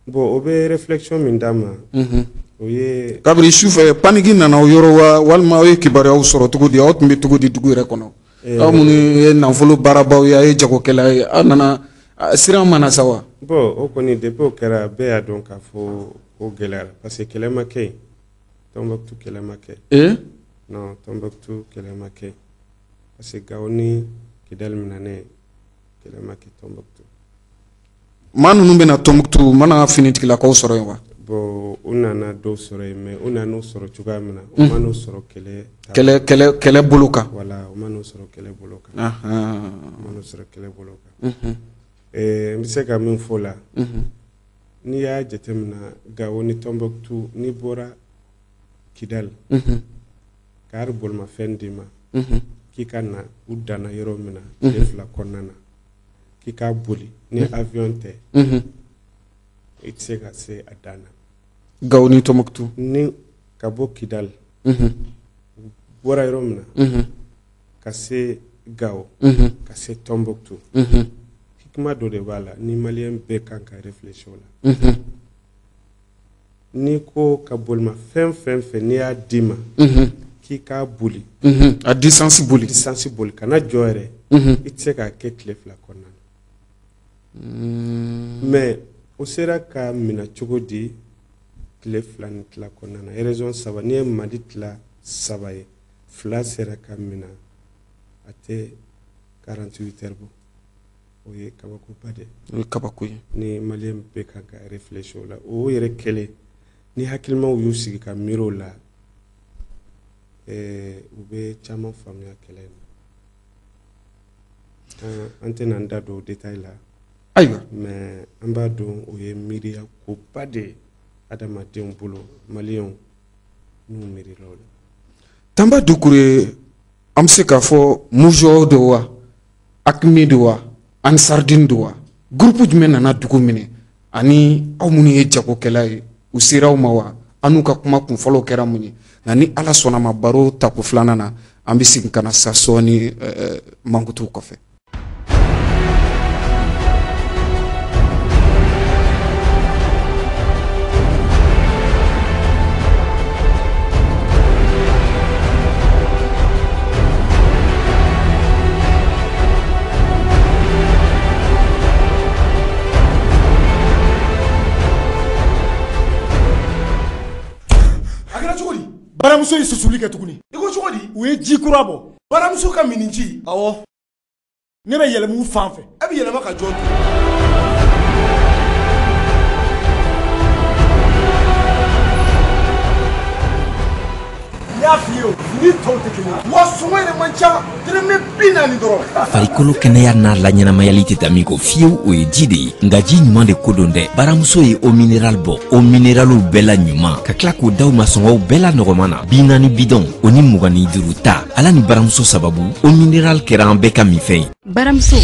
Speaker 3: bon o bɛ réflexion min d'a ma o ye
Speaker 2: kabiri sufɛ paniki nana o yɔrɔ wa walima aw ye kibaruyaw sɔrɔ cogo di aw tun bɛ cogo di dugu yɛrɛ kɔnɔ aw minnu ye nafolo baarabaw ye a ye jagokɛla ye aw nana siran mana sa wa.
Speaker 3: bon o kɔni depuis o kɛra bɛɛ y'a dɔn k'a fɔ o gɛlɛyara parce que kɛlɛ ma kɛ yen Tombouctou kɛlɛ ma kɛ non Tombouctou kɛlɛ ma kɛ parce que Gao ni Kidal minɛnen kɛlɛ ma kɛ Tombouctou.
Speaker 2: maa ninnu bɛna Tombouctou mana finitigilakaw sɔrɔ yen wa.
Speaker 3: bon u nana dɔw sɔrɔ yen mais u nan'u sɔrɔ cogoya min na u ma n'u sɔrɔ
Speaker 2: kɛlɛ bolo kan.
Speaker 3: voilà u ma n'u sɔrɔ kɛlɛ bolo kan. u ma n'u sɔrɔ kɛlɛ bolo kan. n bɛ se ka min fɔ o la n'i y'a jateminɛ Gao ni Tombouctou n'i bɔra Kidal ka hali bolimafɛn d'i ma k'i ka na u danna yɔrɔ min na tile 2 kɔnɔna na k'i ka boli ni avion tɛ i tɛ se ka se a dan na.
Speaker 2: Gao ni Tombouctou
Speaker 3: ni ka bɔ Kidal bɔra yɔrɔ min na ka se Gao ka se Tombouctou hikima dɔ de b'a la ni maliyɛn bɛɛ kan ka réfléchir o la. n'i ko ka bolimafɛn fɛn fɛn n'i y'a d'i ma k'i k'a boli
Speaker 2: a distance boli
Speaker 3: kana jɔ yɛrɛ i tɛ se k'a kɛ tile 2 kɔnɔna na mais o sera ka minɛ cogo di tile 2 ni tila kɔnɔna na raison 3 n'i ye Mali tila 3 ye 2 sera ka minɛ a tɛ 48 heures bɔ o ye kabakoba de
Speaker 2: o ye kabako ye
Speaker 3: ni maliyɛn bɛɛ kan ka réfléchir o la o yɛrɛ kɛlen ni hakilimaw y'u sigi ka miiri o la u bɛ caman faamuya kɛlɛ in na an tɛna an da don o détail la
Speaker 2: ayiwa
Speaker 3: mais an b'a dɔn o ye miiriya koba de ye adamadenw bolo maliyɛnw n'u miirila o la.
Speaker 2: Tanba Dukure an bɛ se k'a fɔ Moujɔ don wa Akimi don wa Ansardine don wa groupe jumɛn nana dugu minɛ ani aw minnu ye jagokɛla ye u sera aw ma wa an n'u ka kuma kunfɔlɔw kɛra mun ye nka ni Ala sɔnna ma baro tako 2nan na an bɛ segin ka na sa sɔɔni mankutu kɔfɛ.
Speaker 6: Baramuso ye susuli kɛ tuguni. I ko cogo di? U ye ji kura bɔ. Baramuso ka mini ji. Awɔ. Ne bɛ yɛlɛmu fan fɛ. E bɛ yɛlɛma ka jɔn to.
Speaker 7: farikolo kɛnɛya n'a laɲɛnamayali tɛ taa min kɔ fiyewu o ye ji de ye nka ji ɲuman de ko don dɛ baramuso ye o mineral bɔ o mineraliw bɛɛ la ɲuman ka tila k'o daw masɔngɔw bɛɛ la nɔgɔman na 40 bidɔn o ni 25 ta ala ni baramuso sababu o mineral kɛra an bɛɛ ka minfɛn ye.
Speaker 8: Baramuso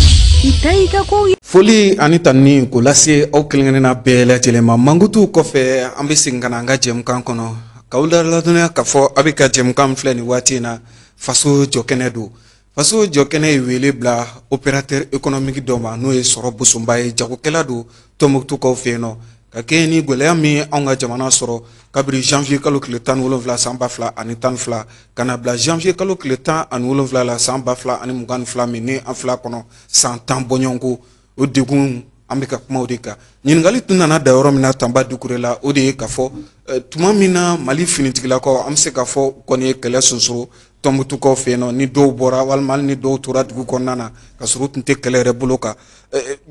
Speaker 8: i ta i ka ko ye.
Speaker 2: Foli ani tanni k'o lase aw kelen-kelenna bɛɛ lajɛlen ma mankutu kɔfɛ an bɛ segin ka na an ka jɛmukan kɔnɔ k'aw ladɔnniya k'a fɔ a bɛ ka jɛmukan filɛ nin waati in na faso jɔkɛnɛ don faso jɔkɛnɛ ye wele bila opérateur économique dɔ ma n'o ye sɔrɔ busumba ye jagokɛla don Tombouctou fɛ yen nɔ ka kɛ ni gɛlɛya min anw ka jamana sɔrɔ kabiri janvier kalo tile 17 san 2012 ka na bila janvier kalo tile 17 la san 2022 min ni an filɛ kɔnɔ san 10 bɔɲɔgɔnko o degun an bɛ ka kuma o de kan ɲininkali tun nana da yɔrɔ min na Tanba Dukure la o de ye k'a fɔ tuma min na Mali finitigilakaw an bɛ se k'a fɔ kɔni ye kɛlɛ sunsuru Tombouctou fɛ yen nɔ ni dɔw bɔra walima ni dɔw tora dugu kɔnɔna na ka sɔrɔ u tun tɛ kɛlɛ yɛrɛ bolo kan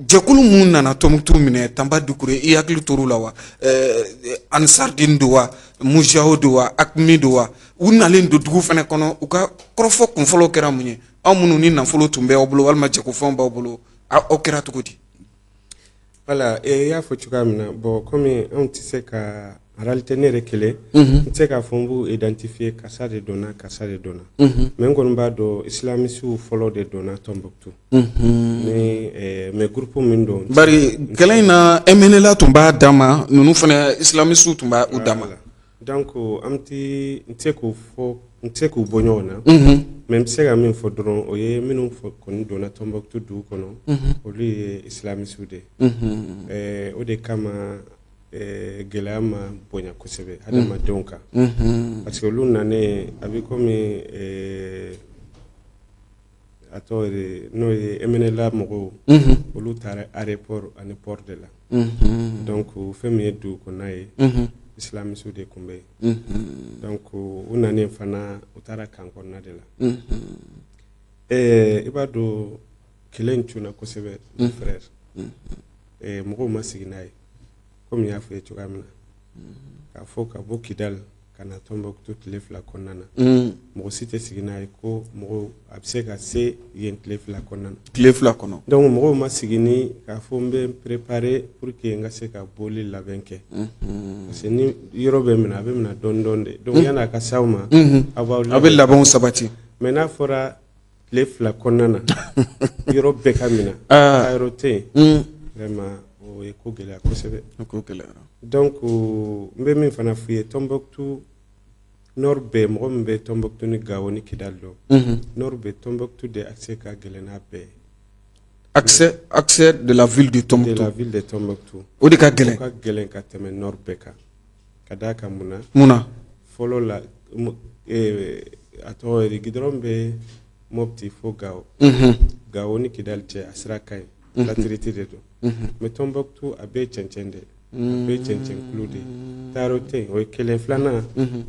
Speaker 2: jɛkulu mun nana Tombouctou minɛ Tanba Dukure i hakili tor'u la wa Ansardine don wa Moujao don wa Akimi don wa u nalen don dugu fana kɔnɔ u ka kɔrɔfɔ kunfɔlɔ kɛra mun ye aw minnu ni nafolo tun bɛ aw bolo walima jagofɛnw b'aw bolo aw kɛra cogo di.
Speaker 3: Voilà, i y'a fɔ cogoya min na bon comme anw tɛ se ka en réalité ne yɛrɛ kelen n tɛ se k'a fɔ n b'u identifier karisa de donna karisa de donna mais n kɔni b'a dɔn islamisiw fɔlɔ de donna Tombouctou ni mais groupe min don
Speaker 2: bari kɛlɛ in na MNLA tun b'a dan ma ninnu fana islamisiw tun b'a u dan ma
Speaker 3: donc an tɛ n tɛ k'u bɔ ɲɔgɔn na mais n bɛ se ka min fɔ dɔrɔn o ye minnu kɔni donna Tombouctou dugu kɔnɔ olu ye islamisiw de o de kama gɛlɛya ma bonya kosɛbɛ hadamadenw kan parce que olu nanen a bɛ komi a tɔgɔ de n'o ye MNLA mɔgɔw olu taara aéroport ani port de la donc fɛn min ye dugu kɔnɔna ye islamisiw de tun bɛ yen donc u nanen fana u taara kan kɔnɔna de la i b'a dɔn kɛlɛ in cunna kosɛbɛ mon frère mɔgɔw ma sigi n'a ye komi y'a fɔ ye cogoya min na k'a fɔ ka bɔ Kidal ka na Tombouctou tile 2 kɔnɔna na mɔgɔ si tɛ sigi n'a ye ko mɔgɔw a bɛ se ka se yen tile 2 kɔnɔna na
Speaker 2: tile 2 kɔnɔ
Speaker 3: donc mɔgɔw ma sigi ni k'a fɔ n bɛ préparer pour que n ka se ka boli labɛn kɛ parce que ni yɔrɔ bɛ minɛ a bɛ minɛ dɔɔni dɔɔni de donc yanni a ka s'aw ma a bɛ
Speaker 2: labɛnw sabati
Speaker 3: mais n'a fɔra tile 2 kɔnɔna na yɔrɔ bɛɛ ka minɛ a yɔrɔ tɛ yen vraiment o ye ko gɛlɛya kosɛbɛ donc n bɛ min fana f'i ye Tombouctou nord bɛɛ mɔgɔ min bɛ Tombouctou ni Gao ni Kidal dɔn nord bɛɛ Tombouctou de accès ka gɛlɛn n'a bɛɛ
Speaker 2: accès de la ville de Tombouctou
Speaker 3: de la ville de Tombouctou
Speaker 2: o de ka gɛlɛn
Speaker 3: o ka gɛlɛn ka tɛmɛ nord bɛɛ kan ka d'a kan
Speaker 2: munna
Speaker 3: fɔlɔ la a tɔgɔ ye goudron bɛ Mopti fo Gao Gao ni Kidal cɛ a sira ka ɲi latiriti de don mais Tombouctou a bɛɛ cɛncɛn de a bɛɛ cɛncɛn kulu de taayɔrɔ tɛ yen o ye kelen filanan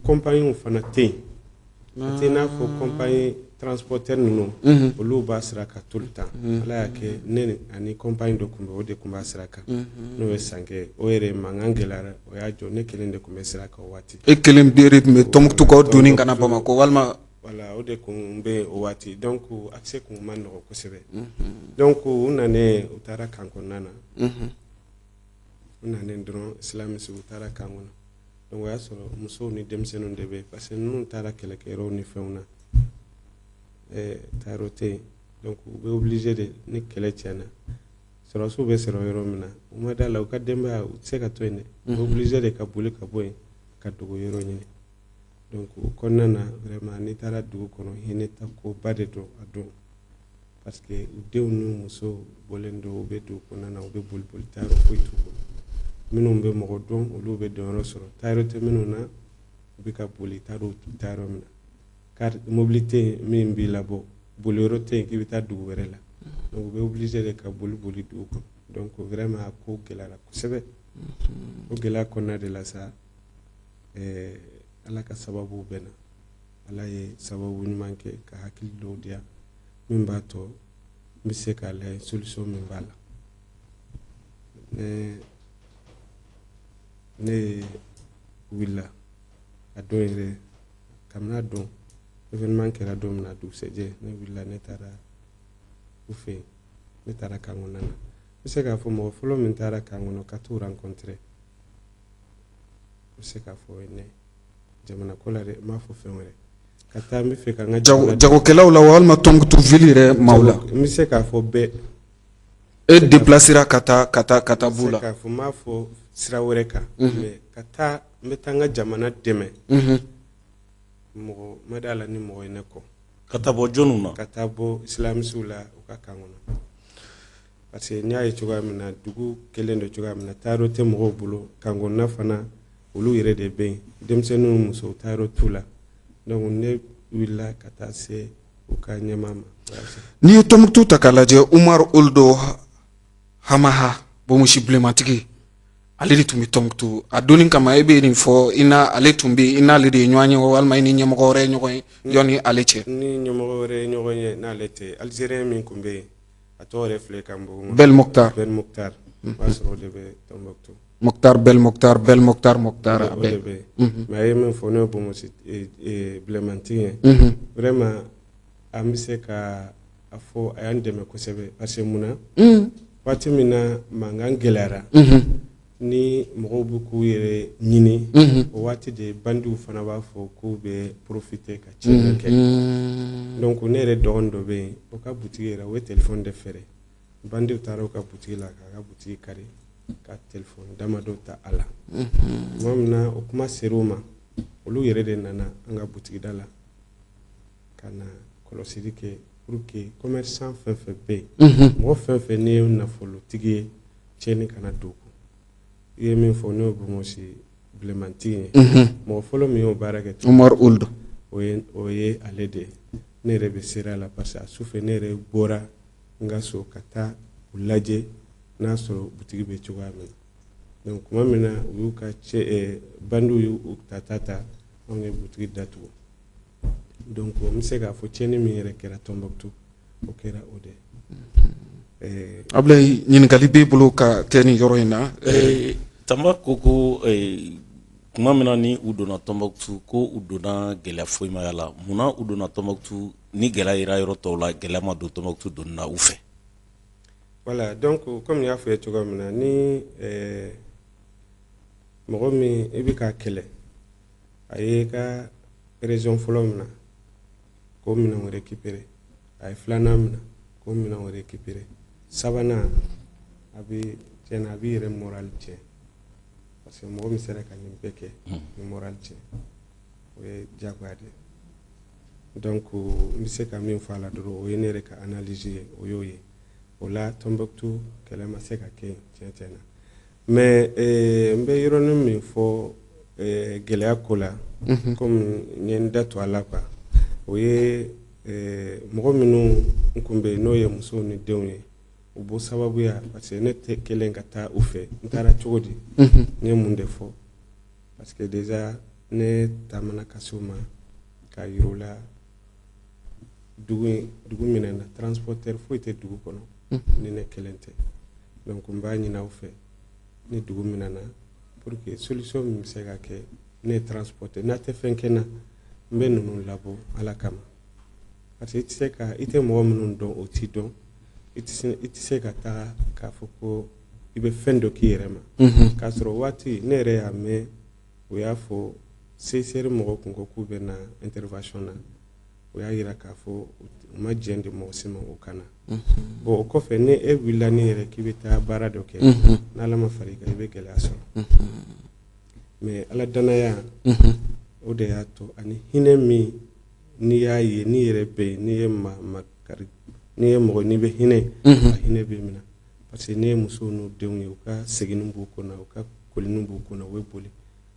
Speaker 3: compagnie fana tɛ yen a tɛ i n'a fɔ compagnie transporteur ninnu olu b'a sira kan tout le temps ala y'a kɛ ne ani compagnie dɔ tun bɛ o de tun b'a sira kan n'o ye Sanke o yɛrɛ mankan gɛlɛyara o y'a jɔ ne kelen de tun bɛ sira kan o waati
Speaker 2: e kelen de tun bɛ Tombouctou kaw donni ka na Bamako walima
Speaker 3: voilà o de kun bɛ yen o waati donc accès kun ma nɔgɔ kosɛbɛ donc u nanen u taara kan kɔnɔna na u nanen dɔrɔn islamisiw u taara kan kɔnɔ donc o y'a sɔrɔ musow ni denmisɛnninw de bɛ yen parce que ninnu taara kɛlɛkɛyɔrɔw ni fɛnw na taayɔrɔ tɛ yen donc u bɛ obligé de ni kɛlɛ tiɲɛna sɔrɔsiw bɛ sɔrɔ yɔrɔ min na u ma d'a la u ka denbaya u tɛ se ka to yen dɛ u bɛ obligé de ka boli ka bɔ yen ka dogo yɔrɔ ɲini donc o kɔnɔna na vraiment n'i taara dugu kɔnɔ hinɛ ta koba de don a don parce que u denw n'u musow bɔlen don u bɛ dugu kɔnɔna na u bɛ boli boli taayɔrɔ foyi t'u bolo minnu bɛ mɔgɔ dɔn olu bɛ dɔnyɔrɔ sɔrɔ taayɔrɔ tɛ minnu na u bɛ ka boli taayɔrɔ taayɔrɔ min na car mobili tɛ yen min b'i labɔ boliyɔrɔ tɛ yen k'i bɛ taa dugu wɛrɛ la donc u bɛ obligé de ka boli boli dugu kɔnɔ donc vraiment a ko gɛlɛyara kosɛbɛ o gɛlɛya kɔnɔna de la sa ala ka sababu bɛ na ala ye sababu ɲuman kɛ ka hakili dɔw di yan min b'a to n bɛ se k'a lajɛ solution min b'a la ne wulila a don yɛrɛ kabini a don événement kɛra don min na dugusɛjɛ ne wulila ne taara u fɛ yen ne taara kan kɔnɔna na n bɛ se k'a fɔ mɔgɔ fɔlɔ min taara kan kɔnɔ ka t'u rencontrer n bɛ se k'a fɔ o ye ne jamana ko la dɛ n m'a fɔ fɛn wɛrɛ ka taa n bɛ fɛ ka n ka
Speaker 2: jagokɛlaw la walima Tombouctou ville yɛrɛ maaw la
Speaker 3: n bɛ se k'a fɔ bɛɛ
Speaker 2: e déplacera ka taa b'u la
Speaker 3: k'a fɔ n b'a fɔ sira wɛrɛ kan mais ka taa n bɛ taa n ka jamana dɛmɛ mɔgɔ ma d'a la ni mɔgɔ ye ne kɔ
Speaker 4: ka taa bɔ jɔnniw na
Speaker 3: ka taa bɔ islamisiw la u ka kan kɔnɔ parce que n'i y'a ye cogoya min na dugu kelen don cogoya min na taayɔrɔ tɛ mɔgɔw bolo kan kɔnɔna fana olu yɛrɛ de bɛ yen denmisɛnninw musow taayɔrɔ t'u la donc ne wulila ka taa se u ka ɲɛmaa ma
Speaker 2: n'i ye Tombouctou ta k'a lajɛ Umar Oldo Hamaha bomusi bilenmatigi ale de tun bɛ Tombouctou a donni kama e bɛ nin fɔ ale tun bɛ i n'ale de ye ɲɔgɔn ye walima i ni ɲɛmɔgɔ wɛrɛ ye ɲɔgɔn ye yanni ale cɛ
Speaker 3: ni ɲɛmɔgɔ wɛrɛ ye ɲɔgɔn ye n'ale tɛ Algérien min tun bɛ yen a tɔgɔ yɛrɛ filɛ kan bɔ
Speaker 2: Bel Mokhtar
Speaker 3: o b'a sɔrɔ o de bɛ Tombouctou
Speaker 2: Bel Mokhtar a bɛɛ
Speaker 3: mais a ye min fɔ n'o ye bomusi bilenmatigi ye vraiment an bɛ se ka a fɔ a y'an dɛmɛ kosɛbɛ parce que mun na waati min na mankan gɛlɛyara ni mɔgɔw bɛ k'u yɛrɛ ɲini o waati de bandiw fana b'a fɔ k'u bɛ profiter ka tiɲɛni kɛ donc ne yɛrɛ dɔgɔnin dɔ bɛ yen o ka butigi yɛrɛ o ye téléphone de feere bandiw taara o ka butigi la k'a ka butigi kari ka téléphone damadɔ ta a la tuma min na o kuma ser'u ma olu yɛrɛ de nana an ka butigida la ka na kɔlɔsili kɛ pour que commerçant fɛn fɛn bɛ yen mɔgɔ fɛn fɛn n'i ye nafolotigi ye tiɲɛni kana don i ye min fɔ n'o bongosi bilemantigi ye mɔgɔ fɔlɔ min y'o baara kɛ
Speaker 2: Omar Ould
Speaker 3: o ye ale de ye ne yɛrɛ bɛ sera la parce que a sufɛ ne yɛrɛ bɔra n ka so ka taa u lajɛ n'a sɔrɔ butigi bɛ cogoya min na donc tuma min na u y'u ka bandiw y'u ta anw ye butigi datugu donc n bɛ se k'a fɔ tiɲɛni min yɛrɛ kɛra Tombouctou o kɛra o de ye
Speaker 2: Ablaye ɲininkali b'e bolo ka kɛ nin yɔrɔ in na
Speaker 4: Tamba ko ko tuma min na ni u donna Tombouctou ko u donna gɛlɛya foyi ma y'a la munna u donna Tombouctou ni gɛlɛya yera yɔrɔ tɔw la gɛlɛya ma don Tombouctou donna u fɛ
Speaker 3: voilà donc comme n y'a fɔ ye cogoya min na ni mɔgɔ min i bɛ k'a kɛlɛ a ye ka région fɔlɔ min na k'o minɛnw récupérer a ye filanan minɛ k'o minɛnw récupérer sabanan a bɛ tiɲɛna a b'i yɛrɛ moral tiɲɛ parce que mɔgɔ min sera ka nin bɛɛ kɛ ni moral tiɲɛ o ye diyagoya de ye donc n bɛ se ka min fɔ a la dɔrɔn o ye ne yɛrɛ ka analyse ye o y'o ye o la Tombouctou kɛlɛ ma se ka kɛ yen tiɲɛ na mais n bɛ yɔrɔnin min fɔ gɛlɛya ko la comme n ye n da to a la quoi o ye mɔgɔ minnu n kun bɛ yen n'o ye musow ni denw ye u b'o sababuya parce que ne tɛ kelen ka taa u fɛ n taara cogo di n ye mun de fɔ parce que déjà ne taamana ka se u ma k'a yir'u la dugu minɛ na transporteur foyi tɛ dugu kɔnɔ ni ne kelen tɛ donc n b'a ɲini aw fɛ ni dugu minɛ na pour que solution min bɛ se ka kɛ ne ye transporteur n'a tɛ fɛn kɛ n na n bɛ ninnu labɔ ala kama parce que i tɛ mɔgɔ minnu dɔn o t'i dɔn i tɛ se ka taa k'a fɔ ko i bɛ fɛn dɔ k'i yɛrɛ ma k'a sɔrɔ waati ne yɛrɛ y'a mɛn o y'a fɔ CCR mɔgɔ kun ko k'u bɛ na intervention na o y'a yira k'a fɔ u ma jɛn di mɔgɔ si ma o kana bon o kɔfɛ ni e wulila ni yɛrɛ k'i bɛ taa baara dɔ kɛ n'ala ma far'i kan i bɛ gɛlɛya sɔrɔ mais ala danaya o de y'a to ani hinɛ min n'i y'a ye n'i yɛrɛ bɛ yen n'i ye makari n'i ye mɔgɔ n'i bɛ hinɛ a hinɛ bɛ minɛ parce que n'i ye musow n'u denw ye u ka seginin b'u kɔnɔ u ka kolinin b'u kɔnɔ u bɛ boli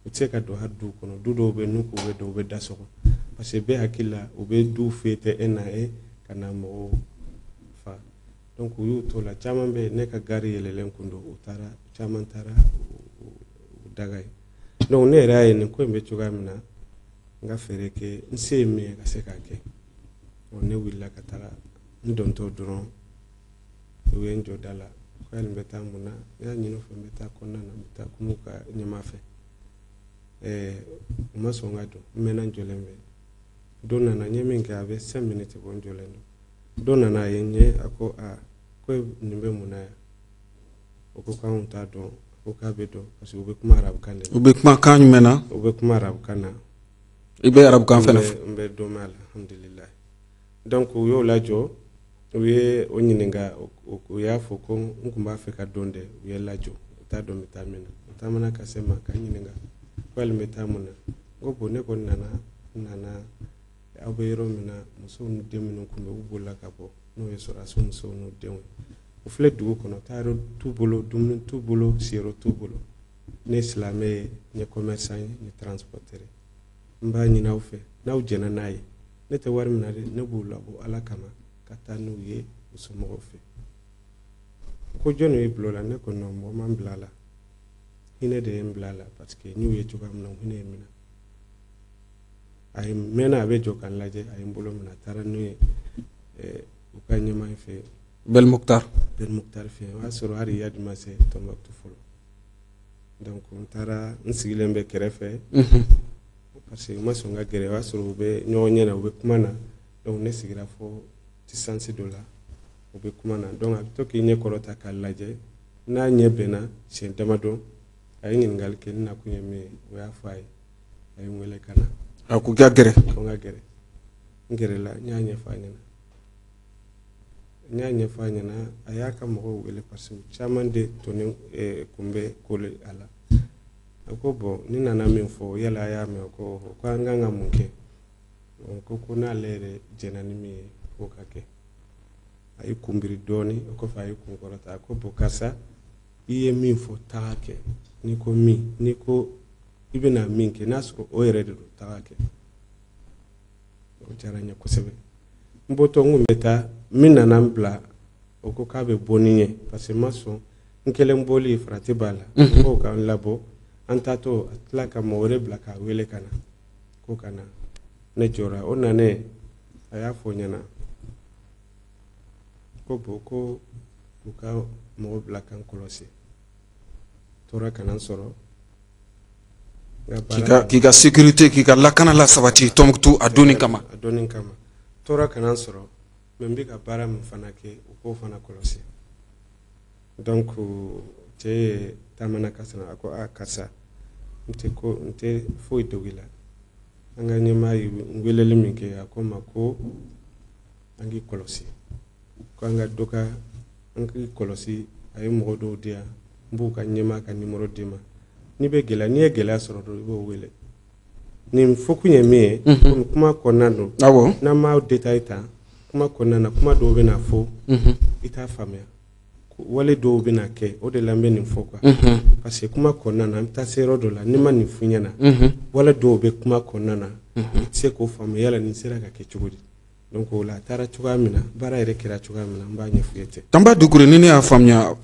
Speaker 3: u tɛ se ka don hali duw kɔnɔ du dɔw bɛ n'u k'u bɛ don u bɛ da sɔgɔ parce que bɛɛ hakili la u bɛ du fɛ tɛ e na e ka na mɔgɔw fa donc u y'u to la caman bɛ ne ka gari yɛlɛlen kun don caman taara u daga ye donc ne yɛrɛ y'a ye nin ko in bɛ cogoya min na n ka fɛɛrɛ kɛ n se ye min ye ka se k'a kɛ ne wulila ka taga n dɔntɔ dɔrɔn u ye n jɔ da la ko hali n bɛ taa mun na n y'a ɲini u fɛ n bɛ taa kɔnɔna na n bɛ taa kuma ka ɲɛma fɛ u ma sɔn ka don n mɛnna n jɔlen bɛ don nana n ye min kɛ a bɛ 5 minutes bɔ n jɔlen don don nana a ye n ye a ko ko nin bɛ mun na yan o ko k'anw t'a dɔn a ko k'a bɛ dɔn parce que u bɛ kuma arabukan de la
Speaker 2: u bɛ kuma kan jumɛn na
Speaker 3: u bɛ kuma arabukan na
Speaker 2: i bɛ arabukan fɛnɛ fɔ
Speaker 3: n bɛ don mɛn alhamdulilayi donc u y'o lajɔ u ye o ɲininka u y'a fɔ ko n tun b'a fɛ ka don dɛ u ye lajɔ u t'a dɔn n bɛ taa min na u taamana ka se ma ka ɲininka ko hali n bɛ taa mun na n ko bon ne kɔni nana aw bɛ yɔrɔ min na musow ni den minnu tun bɛ u bolila ka bɔ n'o ye sɔrɔdasi musow n'u denw ye u filɛ dugu kɔnɔ taayɔrɔ t'u bolo dumuni t'u bolo siyɔrɔ t'u bolo ne ye silamɛ ye n ye commerçant ye n ye transporteur ye n b'a ɲini aw fɛ n'aw jɛnna n'a ye ne tɛ wari min na dɛ ne b'u labɔ ala kama ka taa n'u ye u somɔgɔw fɛ ko jɔn y'i bila o la ne ko non mɔgɔ ma n bila a la hinɛ de ye n bila a la parce que n y'u ye cogoya min na hinɛ ye n minɛ a ye mɛnna a bɛ jɔ ka n lajɛ a ye n bolo minɛ a taara n'u ye u ka ɲɛmaa in fɛ
Speaker 2: Belmokhtar
Speaker 3: fɛ yen o y'a sɔrɔ hali Yadi ma se Tombouctou fɔlɔ donc n taara n sigilen bɛ kɛrɛfɛ parce que u ma sɔn ka gɛrɛ o y'a sɔrɔ u bɛ ɲɔgɔn ɲɛ na u bɛ kuma na donc ne sigira fɔ distance dɔ la u bɛ kuma na donc a bɛ to k'i ɲɛ kɔrɔta k'a lajɛ n'a ɲɛ bɛnna siɲɛ damadɔ a ye ɲininkali kɛ ne nakun ye min ye o y'a fɔ a ye a ye n wele ka na
Speaker 2: a ko k'a gɛrɛ
Speaker 3: ko n ka gɛrɛ n gɛrɛla n y'a ɲɛfɔ a ɲɛna n y'a ɲɛfɔ a ɲɛna a y'a ka mɔgɔw wele parce que caman de tonnen kun bɛ kole a la a ko bon ni nana min fɔ yala a y'a mɛn ko an kan ka mun kɛ ko n'ale yɛrɛ jɛnna ni min ye k'o ka kɛ a y'i kunbiri dɔɔnin o kɔfɛ a y'i kun kɔrɔta a ko bon karisa i ye min fɔ taa kɛ n'i ko min n'i ko i bɛna min kɛ n'a sɔrɔ o yɛrɛ de don taga kɛ o diyara n ye kosɛbɛ n bɔtɔ n kun bɛ taa min nana n bila o ko k'a bɛ bɔ ni n ye parce que n ma sɔn n kelen bɔli farati b'a la n ko k'an labɔ an taatɔ a tila ka mɔgɔ wɛrɛ bila k'a wele ka na ko ka na ne jɔra o nanen a y'a fɔ ɲɛna ko bon ko u ka mɔgɔ bila k'an kɔlɔsi tora kana n sɔrɔ
Speaker 2: k'i ka sécurité k'i ka lakana la sabati Tombouctou a donni kama
Speaker 3: tora kana n sɔrɔ mais n bɛ ka baara min fana kɛ u k'o fana kɔlɔsi donc cɛ ye taamana ka sɔrɔ a ko a karisa n tɛ foyi dogo i la an ka ɲɛmaa ye weleli min kɛ a ko n ma ko an k'i kɔlɔsi ko an ka dɔ ka an k'i kɔlɔsi a ye mɔgɔ dɔw di yan n b'u ka ɲɛmaa ka numéro d'i ma n'i ye gɛlɛya sɔrɔ dɔrɔn i b'o wele nin fɔkun ye min ye komi kuma kɔnɔna don n'an m'a détail ta kuma kɔnɔna na kuma dɔw bɛna fɔ i t'a faamuya wale dɔw bɛna kɛ o de la n bɛ nin fɔ quoi parce que kuma kɔnɔna na an bɛ taa se yɔrɔ dɔ la n'i ma nin f'i ɲɛna wale dɔw bɛ kuma kɔnɔna na i tɛ se k'o faamuya yala nin sera ka kɛ cogo di donc o la a taara cogoya min na baara yɛrɛ kɛra cogoya min na n b'a ɲɛf'i ye ten.
Speaker 2: Tanba Dukure ni ne y'a faamuya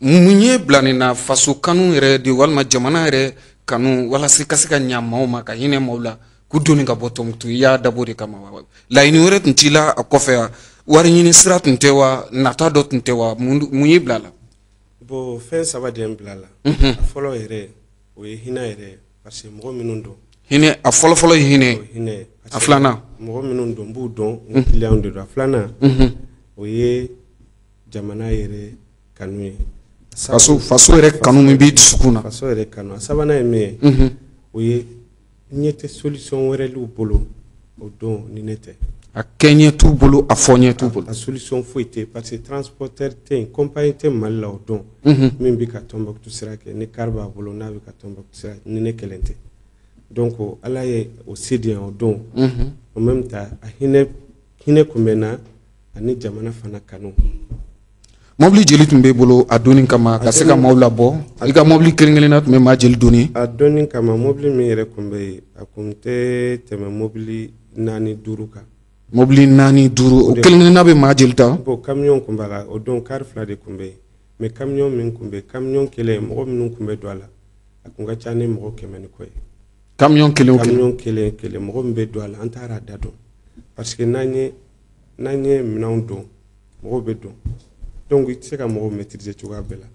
Speaker 2: mun ye bila nin na faso kanu yɛrɛ de walima jamana yɛrɛ kanu walasa ka se ka ɲɛ maaw ma ka hinɛ maaw la k'u donni ka bɔ Tombouctou i y'a dabɔ de kama wa laɲini wɛrɛ tun t'i la a kɔfɛ wa wari ɲini sira tun tɛ wa nata dɔ tun tɛ wa mun y'i bila la.
Speaker 3: Bon fɛn saba de ye n bila la a fɔlɔ yɛrɛ o ye hinɛ yɛrɛ parce que mɔgɔ minnu don
Speaker 2: hinɛ a fɔlɔfɔlɔ ye hinɛ a filanan
Speaker 3: mɔgɔ minnu don n b'u dɔn n client de don a filanan o ye jamana yɛrɛ kanu ye
Speaker 2: faso yɛrɛ kanu min b'i dusukun na
Speaker 3: faso yɛrɛ kanu a sabanan ye min ye o ye ɲɛ tɛ solution wɛrɛ l'u bolo o don ni ne tɛ
Speaker 2: a kɛ ɲɛ t'u bolo a fɔ ɲɛ t'u bolo
Speaker 3: a solution foyi tɛ parce que transporteur tɛ yen compagnie tɛ Mali la o don min bɛ ka Tombouctou sira kɛ ni car b'a bolo n'a bɛ ka Tombouctou sira ni ne kelen tɛ donc ala ye o se di yan o don en même temps a hinɛ kun bɛ n na ani jamana fana kanu.
Speaker 2: Mobili jeli tun b'i bolo a donni kama ka se ka maaw labɔ i ka mobili kelen-kelenna tun bɛ maa jeli donni
Speaker 3: a donni kama mobili min yɛrɛ kun bɛ yen a kun tɛ tɛmɛ mobili 4-5 kan
Speaker 2: mobili 4-5 o kelen-kelenna bɛ maa jeli ta
Speaker 3: bon camion kun b'a la o don car 2 de kun bɛ yen mais camion min kun bɛ yen camion kelen mɔgɔ minnu kun bɛ don a la a kun ka ca ni mɔgɔ 100 ni kɔ ye
Speaker 2: camion kelen
Speaker 3: mɔgɔ min bɛ don a la an taara da dɔn parce que n'an ye minɛnw don mɔgɔw bɛ don donc i tɛ se ka mɔgɔw maîtriser cogoya bɛɛ la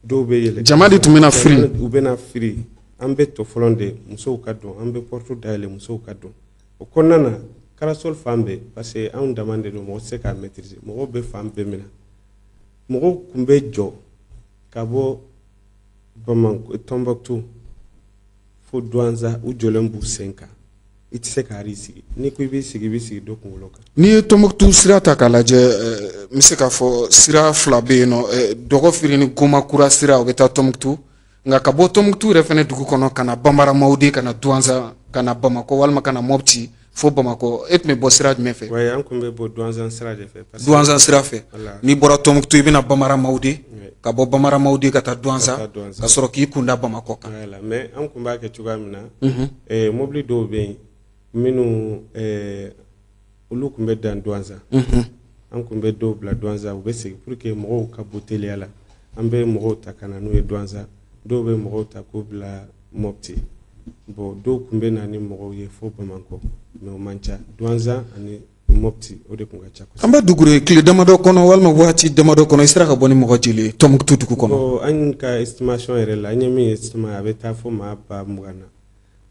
Speaker 3: dɔw bɛ yɛlɛ
Speaker 2: jama de tun bɛna firi
Speaker 3: u bɛna firi an bɛ tɔ fɔlɔ de musow ka don an bɛ porte dayɛlɛ musow ka don o kɔnɔna na karasol fan bɛɛ parce que anw dama de don mɔgɔ tɛ se k'a maîtriser mɔgɔw bɛ fan bɛɛ minɛ mɔgɔw kun bɛ jɔ ka bɔ Bamako Tombouctou fo Douentza u jɔlen b'u sen kan i tɛ se k'a sigi n'i ko i b'i sigi dɔ kunkolo kan.
Speaker 2: N'i ye Tombouctou sira ta k'a lajɛ n bɛ se k'a fɔ sira 2 bɛ yen nɔ Dɔgɔfiri ni Gomakura sira o bɛ taa Tombouctou nka ka bɔ Tombouctou yɛrɛ fana dugu kɔnɔ ka na Bambaramawudi ka na Douentza ka na Bamako walima ka na Mopti fo Bamako e tun bɛ bɔ sira jumɛn fɛ.
Speaker 3: oui an kun bɛ bɔ Douentza sira de fɛ.
Speaker 2: Douentza sira fɛ n'i bɔra Tombouctou i bɛna Bambaramawudi ka bɔ Bambaramawudi ka taa Douentza ka sɔrɔ k'i kunda Bamako kan.
Speaker 3: mais an kun b'a kɛ cogoya min na mobili dɔw bɛ yen minnu olu kun bɛ dan Douentza an kun bɛ dɔw bila Douentza u bɛ segin pour que mɔgɔw ka bɔ teliya la an bɛ mɔgɔw ta ka na n'u ye Douentza dɔw bɛ mɔgɔw ta k'u bila Mopti bon dɔw kun bɛ na ni mɔgɔw ye fo Bamako mais o man ca Douentza ani Mopti o de kun ka ca kosɛbɛ.
Speaker 2: An bɛ Dukure tile damadɔ kɔnɔ walima waati damadɔ kɔnɔ i sera ka bɔ ni mɔgɔ joli ye Tombouctou dugu kɔnɔ.
Speaker 3: bon an ka estimation yɛrɛ la an ye min estimé a bɛ taa fo maa 20,000 na.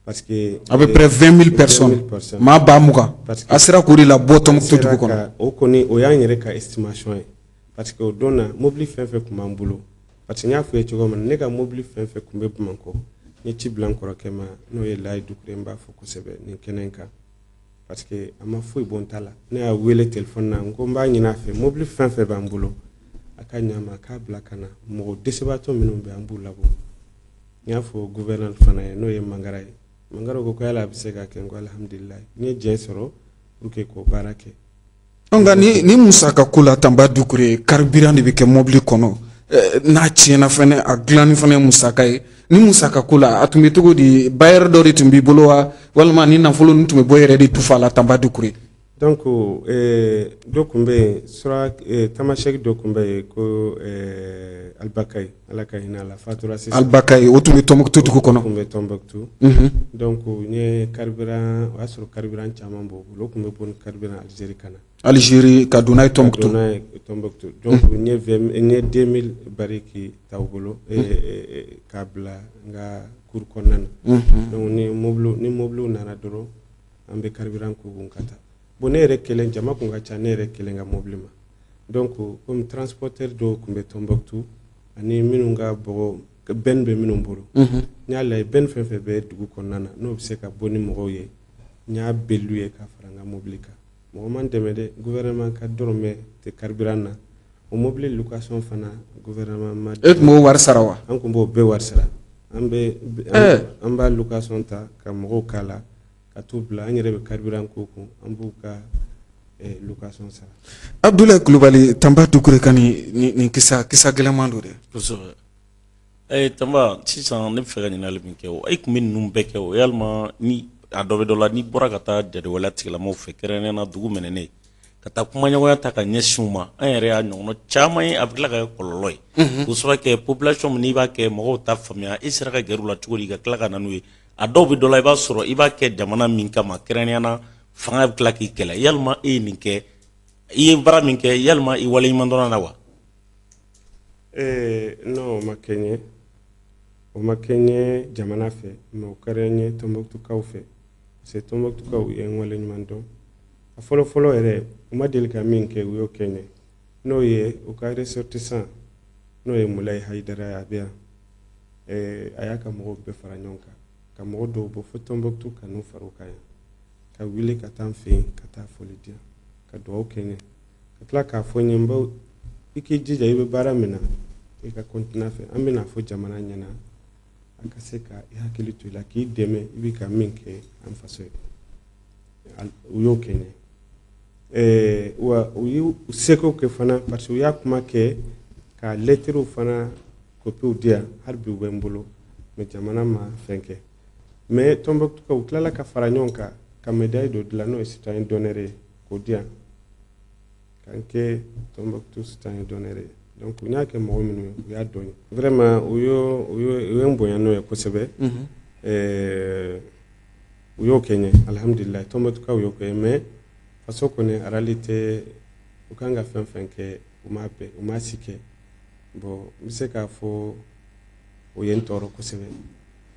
Speaker 3: Parce que
Speaker 2: à peu près 20 000 personnes maa 20,000 a sera k'o de la bɔ Tombouctou dugu kɔnɔ
Speaker 3: o kɔni o y'an yɛrɛ ka estimation ye parce que o don na mobili fɛn fɛn kun b'an bolo parce que n y'a fɔ ye cogo min na ne ka mobili fɛn fɛn kun bɛ Bamako n ye ci bila n kɔrɔkɛ ma n'o ye Layi Dukure n b'a fɔ kosɛbɛ nin kɛnɛ in kan parce que a ma foyi bɔ n ta la ne y'a wele téléphone na n ko n b'a ɲini a fɛ mobili fɛn fɛn b'an bolo a ka ɲa ma a k'a bila ka na mɔgɔ dɛsɛbaatɔ minnu bɛ an b'u labɔ n y'a fɔ gouverneur fana ye n'o ye Mangara ye Mangara ko yala a bɛ se ka kɛ n ko alhamdulilayi n ye diɲɛ sɔrɔ pour que k'o baara kɛ.
Speaker 2: nka ni musaka ko la Tanba Dukure carburant de bɛ kɛ mobili kɔnɔ n'a tiɲɛna fɛnɛ a dilanni fɛnɛ ye musaka ye ni musaka ko la a tun bɛ cogo di bayɛri dɔ de tun b'i bolo wa walima ni nafolo nin tun bɛ bɔ yɛrɛ de tufa la Tanba Dukure.
Speaker 3: Donc dɔ kun bɛ yen sura tamasɛki dɔ kun bɛ yen ko Albakayi ala ka hinɛ a la fatura sisan.
Speaker 2: Albakayi o tun bɛ Tɔnbɔkutu dugu kɔnɔ.
Speaker 3: O tun bɛ Tɔnbɔkutu. Donc n ye carburant o y'a sɔrɔ carburant caman b'o bolo o tun bɛ bɔ ni carburant Algérie ka na. Algérie
Speaker 2: ka don n'a ye Tɔnbɔkutu.
Speaker 3: Ka don n'a ye Tɔnbɔkutu. Donc n ye 2000 bariki t'aw bolo k'a bila n ka cour kɔnɔna na. Donc ni mobile nana dɔrɔn an bɛ carburant k'u kun ka taa. Bon ne yɛrɛ kelen jama kun ka ca ne yɛrɛ kelen ka mobile ma. Donc comme transporteur dɔw kun bɛ Tɔnbɔkutu ani minnu ka bɔgɔ bɛn bɛ minnu bolo. N y'a lajɛ bɛn fɛn fɛn bɛ dugu kɔnɔna na n'o bɛ se ka bɔ ni mɔgɔw ye n y'a bɛɛlu ye ka fara n ka mobile kan. Mɔgɔ man dɛmɛ dɛ gouvernement ka dɔrɔmɛ tɛ carburant na o mobile location fana gouvernement ma.
Speaker 2: E tun b'o wari sara wa?
Speaker 3: An kun b'o bɛɛ wari sara an b'a location ta ka mɔgɔw k'a la ka t'u bila an yɛrɛ bɛ carburant k'o kun an b'u ka location sara.
Speaker 2: Abdoulaye Kulubali Tanba Dukure ka nin kisa gɛlɛnman don dɛ.
Speaker 4: Kosɛbɛ Tanba sisan ne bɛ fɛ ka ɲininkali min kɛ o e tun bɛ ninnu bɛɛ kɛ o yalima ni a dɔ bɛ dɔ la n'i bɔra ka taa jadewala tigilamɔgɔw fɛ kɛrɛnkɛrɛnnenya dugu minɛnen ka taa kumaɲɔgɔnya ta ka ɲɛsin u ma an yɛrɛ y'a ɲɔgɔnna caman ye a bɛ tila ka kɛ kɔlɔlɔ ye k'o sababu kɛ population min n'i b'a kɛ mɔgɔw t'a faamuya i sera ka gɛrɛ u la cogo di ka tila ka na n'u ye a dɔw bɛ dɔ la i b'a sɔrɔ i b'a kɛ jamana min kama kɛrɛnkɛrɛnnenya fanga bɛ tila k'i kɛlɛ yalima e ye nin kɛ i ye baara min kɛ yalima i waleɲuman dɔnna na wa?
Speaker 3: Non o ma kɛ n ye jamana fɛ mais o kɛra n ye Tɔnbɔkutukaw fɛ parce que Tɔnbɔkutukaw ye n waleɲuman dɔn a fɔlɔ yɛrɛ u ma deli ka min kɛ u y'o kɛ n ye n'o ye u ka ressortissant n'o ye Mulayi Hayidara ye a bɛ yan a y'a ka mɔgɔw bɛɛ fara ɲɔgɔn kan ka mɔgɔ dɔw bɔ fo Tɔnbɔkutu ka n'u fara u kan yan ka wuli ka taa n fɛ yen ka taa foli di yan ka dugawu kɛ n ye ka tila k'a fɔ n ye n baw i k'i jija i bɛ baara min na i ka continuer fɛ an bɛna fɔ jamana ɲɛna a ka se ka i hakili to i la k'i dɛmɛ i bɛ ka min kɛ an faso ye u y'o kɛ n ye wa u y'u seko kɛ fana parce que u y'a kuma kɛ ka lettres fana copies di yan hali bi u bɛ n bolo mais jamana ma fɛn kɛ mais Tɔnbɔkutukaw u tilala ka fara ɲɔgɔn kan ka médaille dɔ dilan n'o ye citoyen d'honneur ye k'o di yan k'an kɛ Tɔnbɔkutu citoyen d'honneur ye donc u y'a kɛ mɔgɔ minnu ye u y'a dɔn vraiment u ye n bonya n'o ye kosɛbɛ u y'o kɛ n ye alhamdulilayi Tɔnbɔkutukaw y'o kɛ mais faso kɔni en réalité u kan ka fɛn fɛn kɛ u m'a si kɛ bon n bɛ se k'a fɔ o ye n tɔɔrɔ kosɛbɛ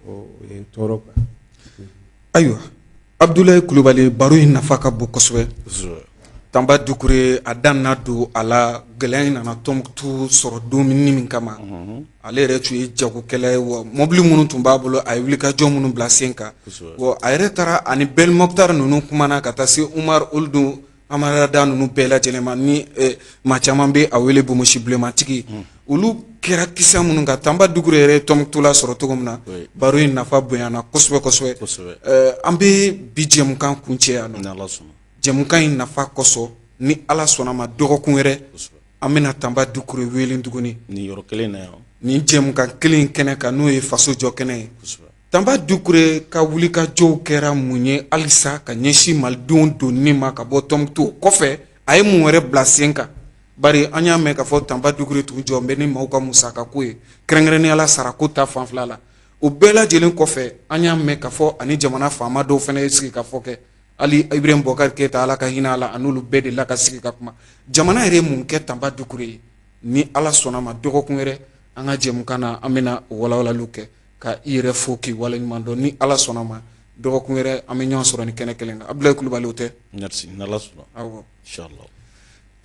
Speaker 3: o ye n tɔɔrɔ quoi.
Speaker 2: Ayiwa Abdoulaye Kulubali baro in nafa ka bon kosɛbɛ. Tanba Dukure a dan n'a don a la gɛlɛya in nana Tɔnbɔkutu sɔrɔ don min kama ale yɛrɛ tun ye jagokɛla ye wa mobili minnu tun b'a bolo a ye wulikajɔ minnu bila sen kan wa a yɛrɛ taara ani Bɛl Mɔkutari ninnu kumana ka taa se Umar Olu Amarada ninnu bɛɛ lajɛlen ma ni maa caman bɛ a wele Bomosi bilenmatigi olu kɛra kisɛ minnu kan Tanba Dukure yɛrɛ ye Tɔnbɔkutu la sɔrɔ cogo min na baro in nafa bonyana kosɛbɛ an bɛ bi jɛmukan kuncɛ yan nɔ jɛmukan in nafa kosɔn ni Ala sɔnna ma dɔgɔkun wɛrɛ an bɛna Tanba Dukure wele tuguni
Speaker 4: nin yɔrɔ kelen na yan
Speaker 2: nin jɛmukan kelen kɛnɛ kan n'o ye faso jɔ kɛnɛ ye Tanba Dukure ka wulikajɔw kɛra mun ye halisa ka ɲɛsin malidenw donni ma ka bɔ Tɔnbɔkutu kɔfɛ a ye mun wɛrɛ bila sen kan bari an y'a mɛn k'a fɔ Tanba Dukure tun jɔ bɛ ni maaw ka musakako ye kɛrɛnkɛrɛnnenya la sarako ta fanfɛla la o bɛɛ lajɛlen kɔfɛ an y'a mɛn k'a fɔ ani jamana faama dɔw fana ye sigi ka fɔ kɛ hali Ibrahim Boubacar Keita Ala ka hinɛ a la a n'olu bɛɛ de la ka sigi ka kuma jamana yɛrɛ ye mun kɛ Tanba Dukure ye ni Ala sɔnna ma dɔgɔkun wɛrɛ an ka jɛmukan na an bɛna o walawalaliw kɛ ka i yɛrɛ fo k'i waleɲuman dɔn ni Ala sɔnna ma dɔgɔkun wɛrɛ an bɛ ɲɔgɔn sɔrɔ ni kɛnɛ kelen kan Abdoulaye Kulubali o tɛ
Speaker 4: merci n'Ala sɔnna
Speaker 2: awɔ
Speaker 4: inchallah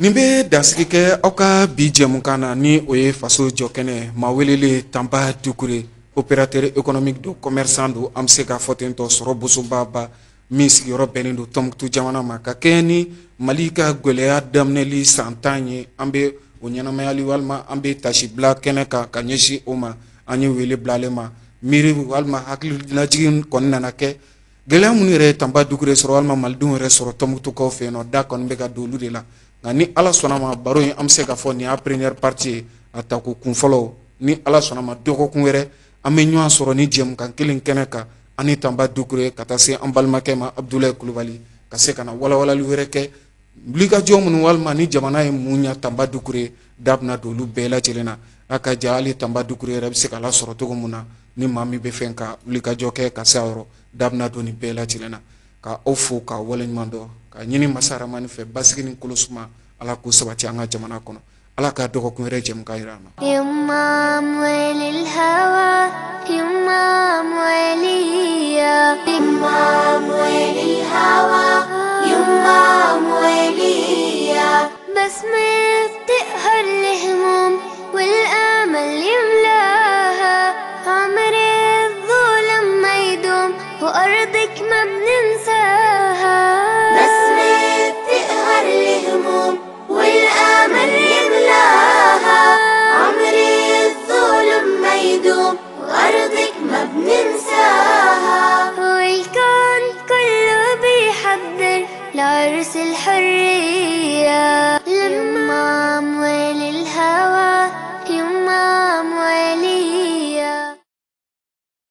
Speaker 2: nin bɛ dansigi kɛ aw ka bi jɛmukan na ni o ye faso jɔ kɛnɛ maa welele Tanba Dukure opérateur économique do commerçant do an bɛ se k'a fɔ ten tɔ sɔrɔ bosobaba min sigiyɔrɔ bɛnnen don Tɔnbɔkutu jamana ma ka kɛɲɛ ni Mali ka gɛlɛya daminɛli san 10 ye an bɛ o ɲɛnamayali walima an bɛ tasi bila kɛnɛ kan ka ɲɛsin o ma an ye wele bilalen ma miiri walima hakililajigin kɔni nana kɛ gɛlɛya minnu yɛrɛ ye Tanba Dukure sɔrɔ walima malidenw yɛrɛ sɔrɔ Tɔnbɔkutukaw fɛ yen nɔ da kɔni bɛ ka don olu de la nka ni Ala sɔnna ma baro in an bɛ se k'a fɔ nin y'a première partie ye a ta ko kun fɔlɔ ni ala sɔnna ma dɔgɔkun wɛrɛ an bɛ ɲɔgɔn sɔrɔ ni jɛmukan kelen kɛnɛ kan ani Tanba Dukure ka taa se an balimakɛ ma Abdulayi Kulubali ka se ka na walawalali wɛrɛ kɛ wulikajɔ minnu walima ni jamana ye mun ɲa Tanba Dukure da bɛna don olu bɛɛ lajɛlen na a ka ja hali Tanba Dukure yɛrɛ bɛ se ka lasɔrɔ cogo min na ni maa min bɛ fɛn ka wulikajɔ kɛ ka se a yɔrɔ da bɛna don nin bɛɛ lajɛlen na ka aw fo ka waleɲuman dɔn ka ɲini Masa Rahamani fɛ basigi ni kolosuma ala k'o sabati an ka jamana kɔnɔ ala ka dɔgɔkun wɛrɛ jɛmukan jira an na.
Speaker 1: يمام وللهوى يمام وليا يمام وللهوى يمام وليا بسمة تقهر الهموم والآمل يملاها عمر الظلم ما يدوم وأرضك ما بننساها بسمة تقهر الهموم والآمل يملاها عمر الظلم ما يدوم وأرضك ما بننساها والكون كله بيحضر لعرس الحرية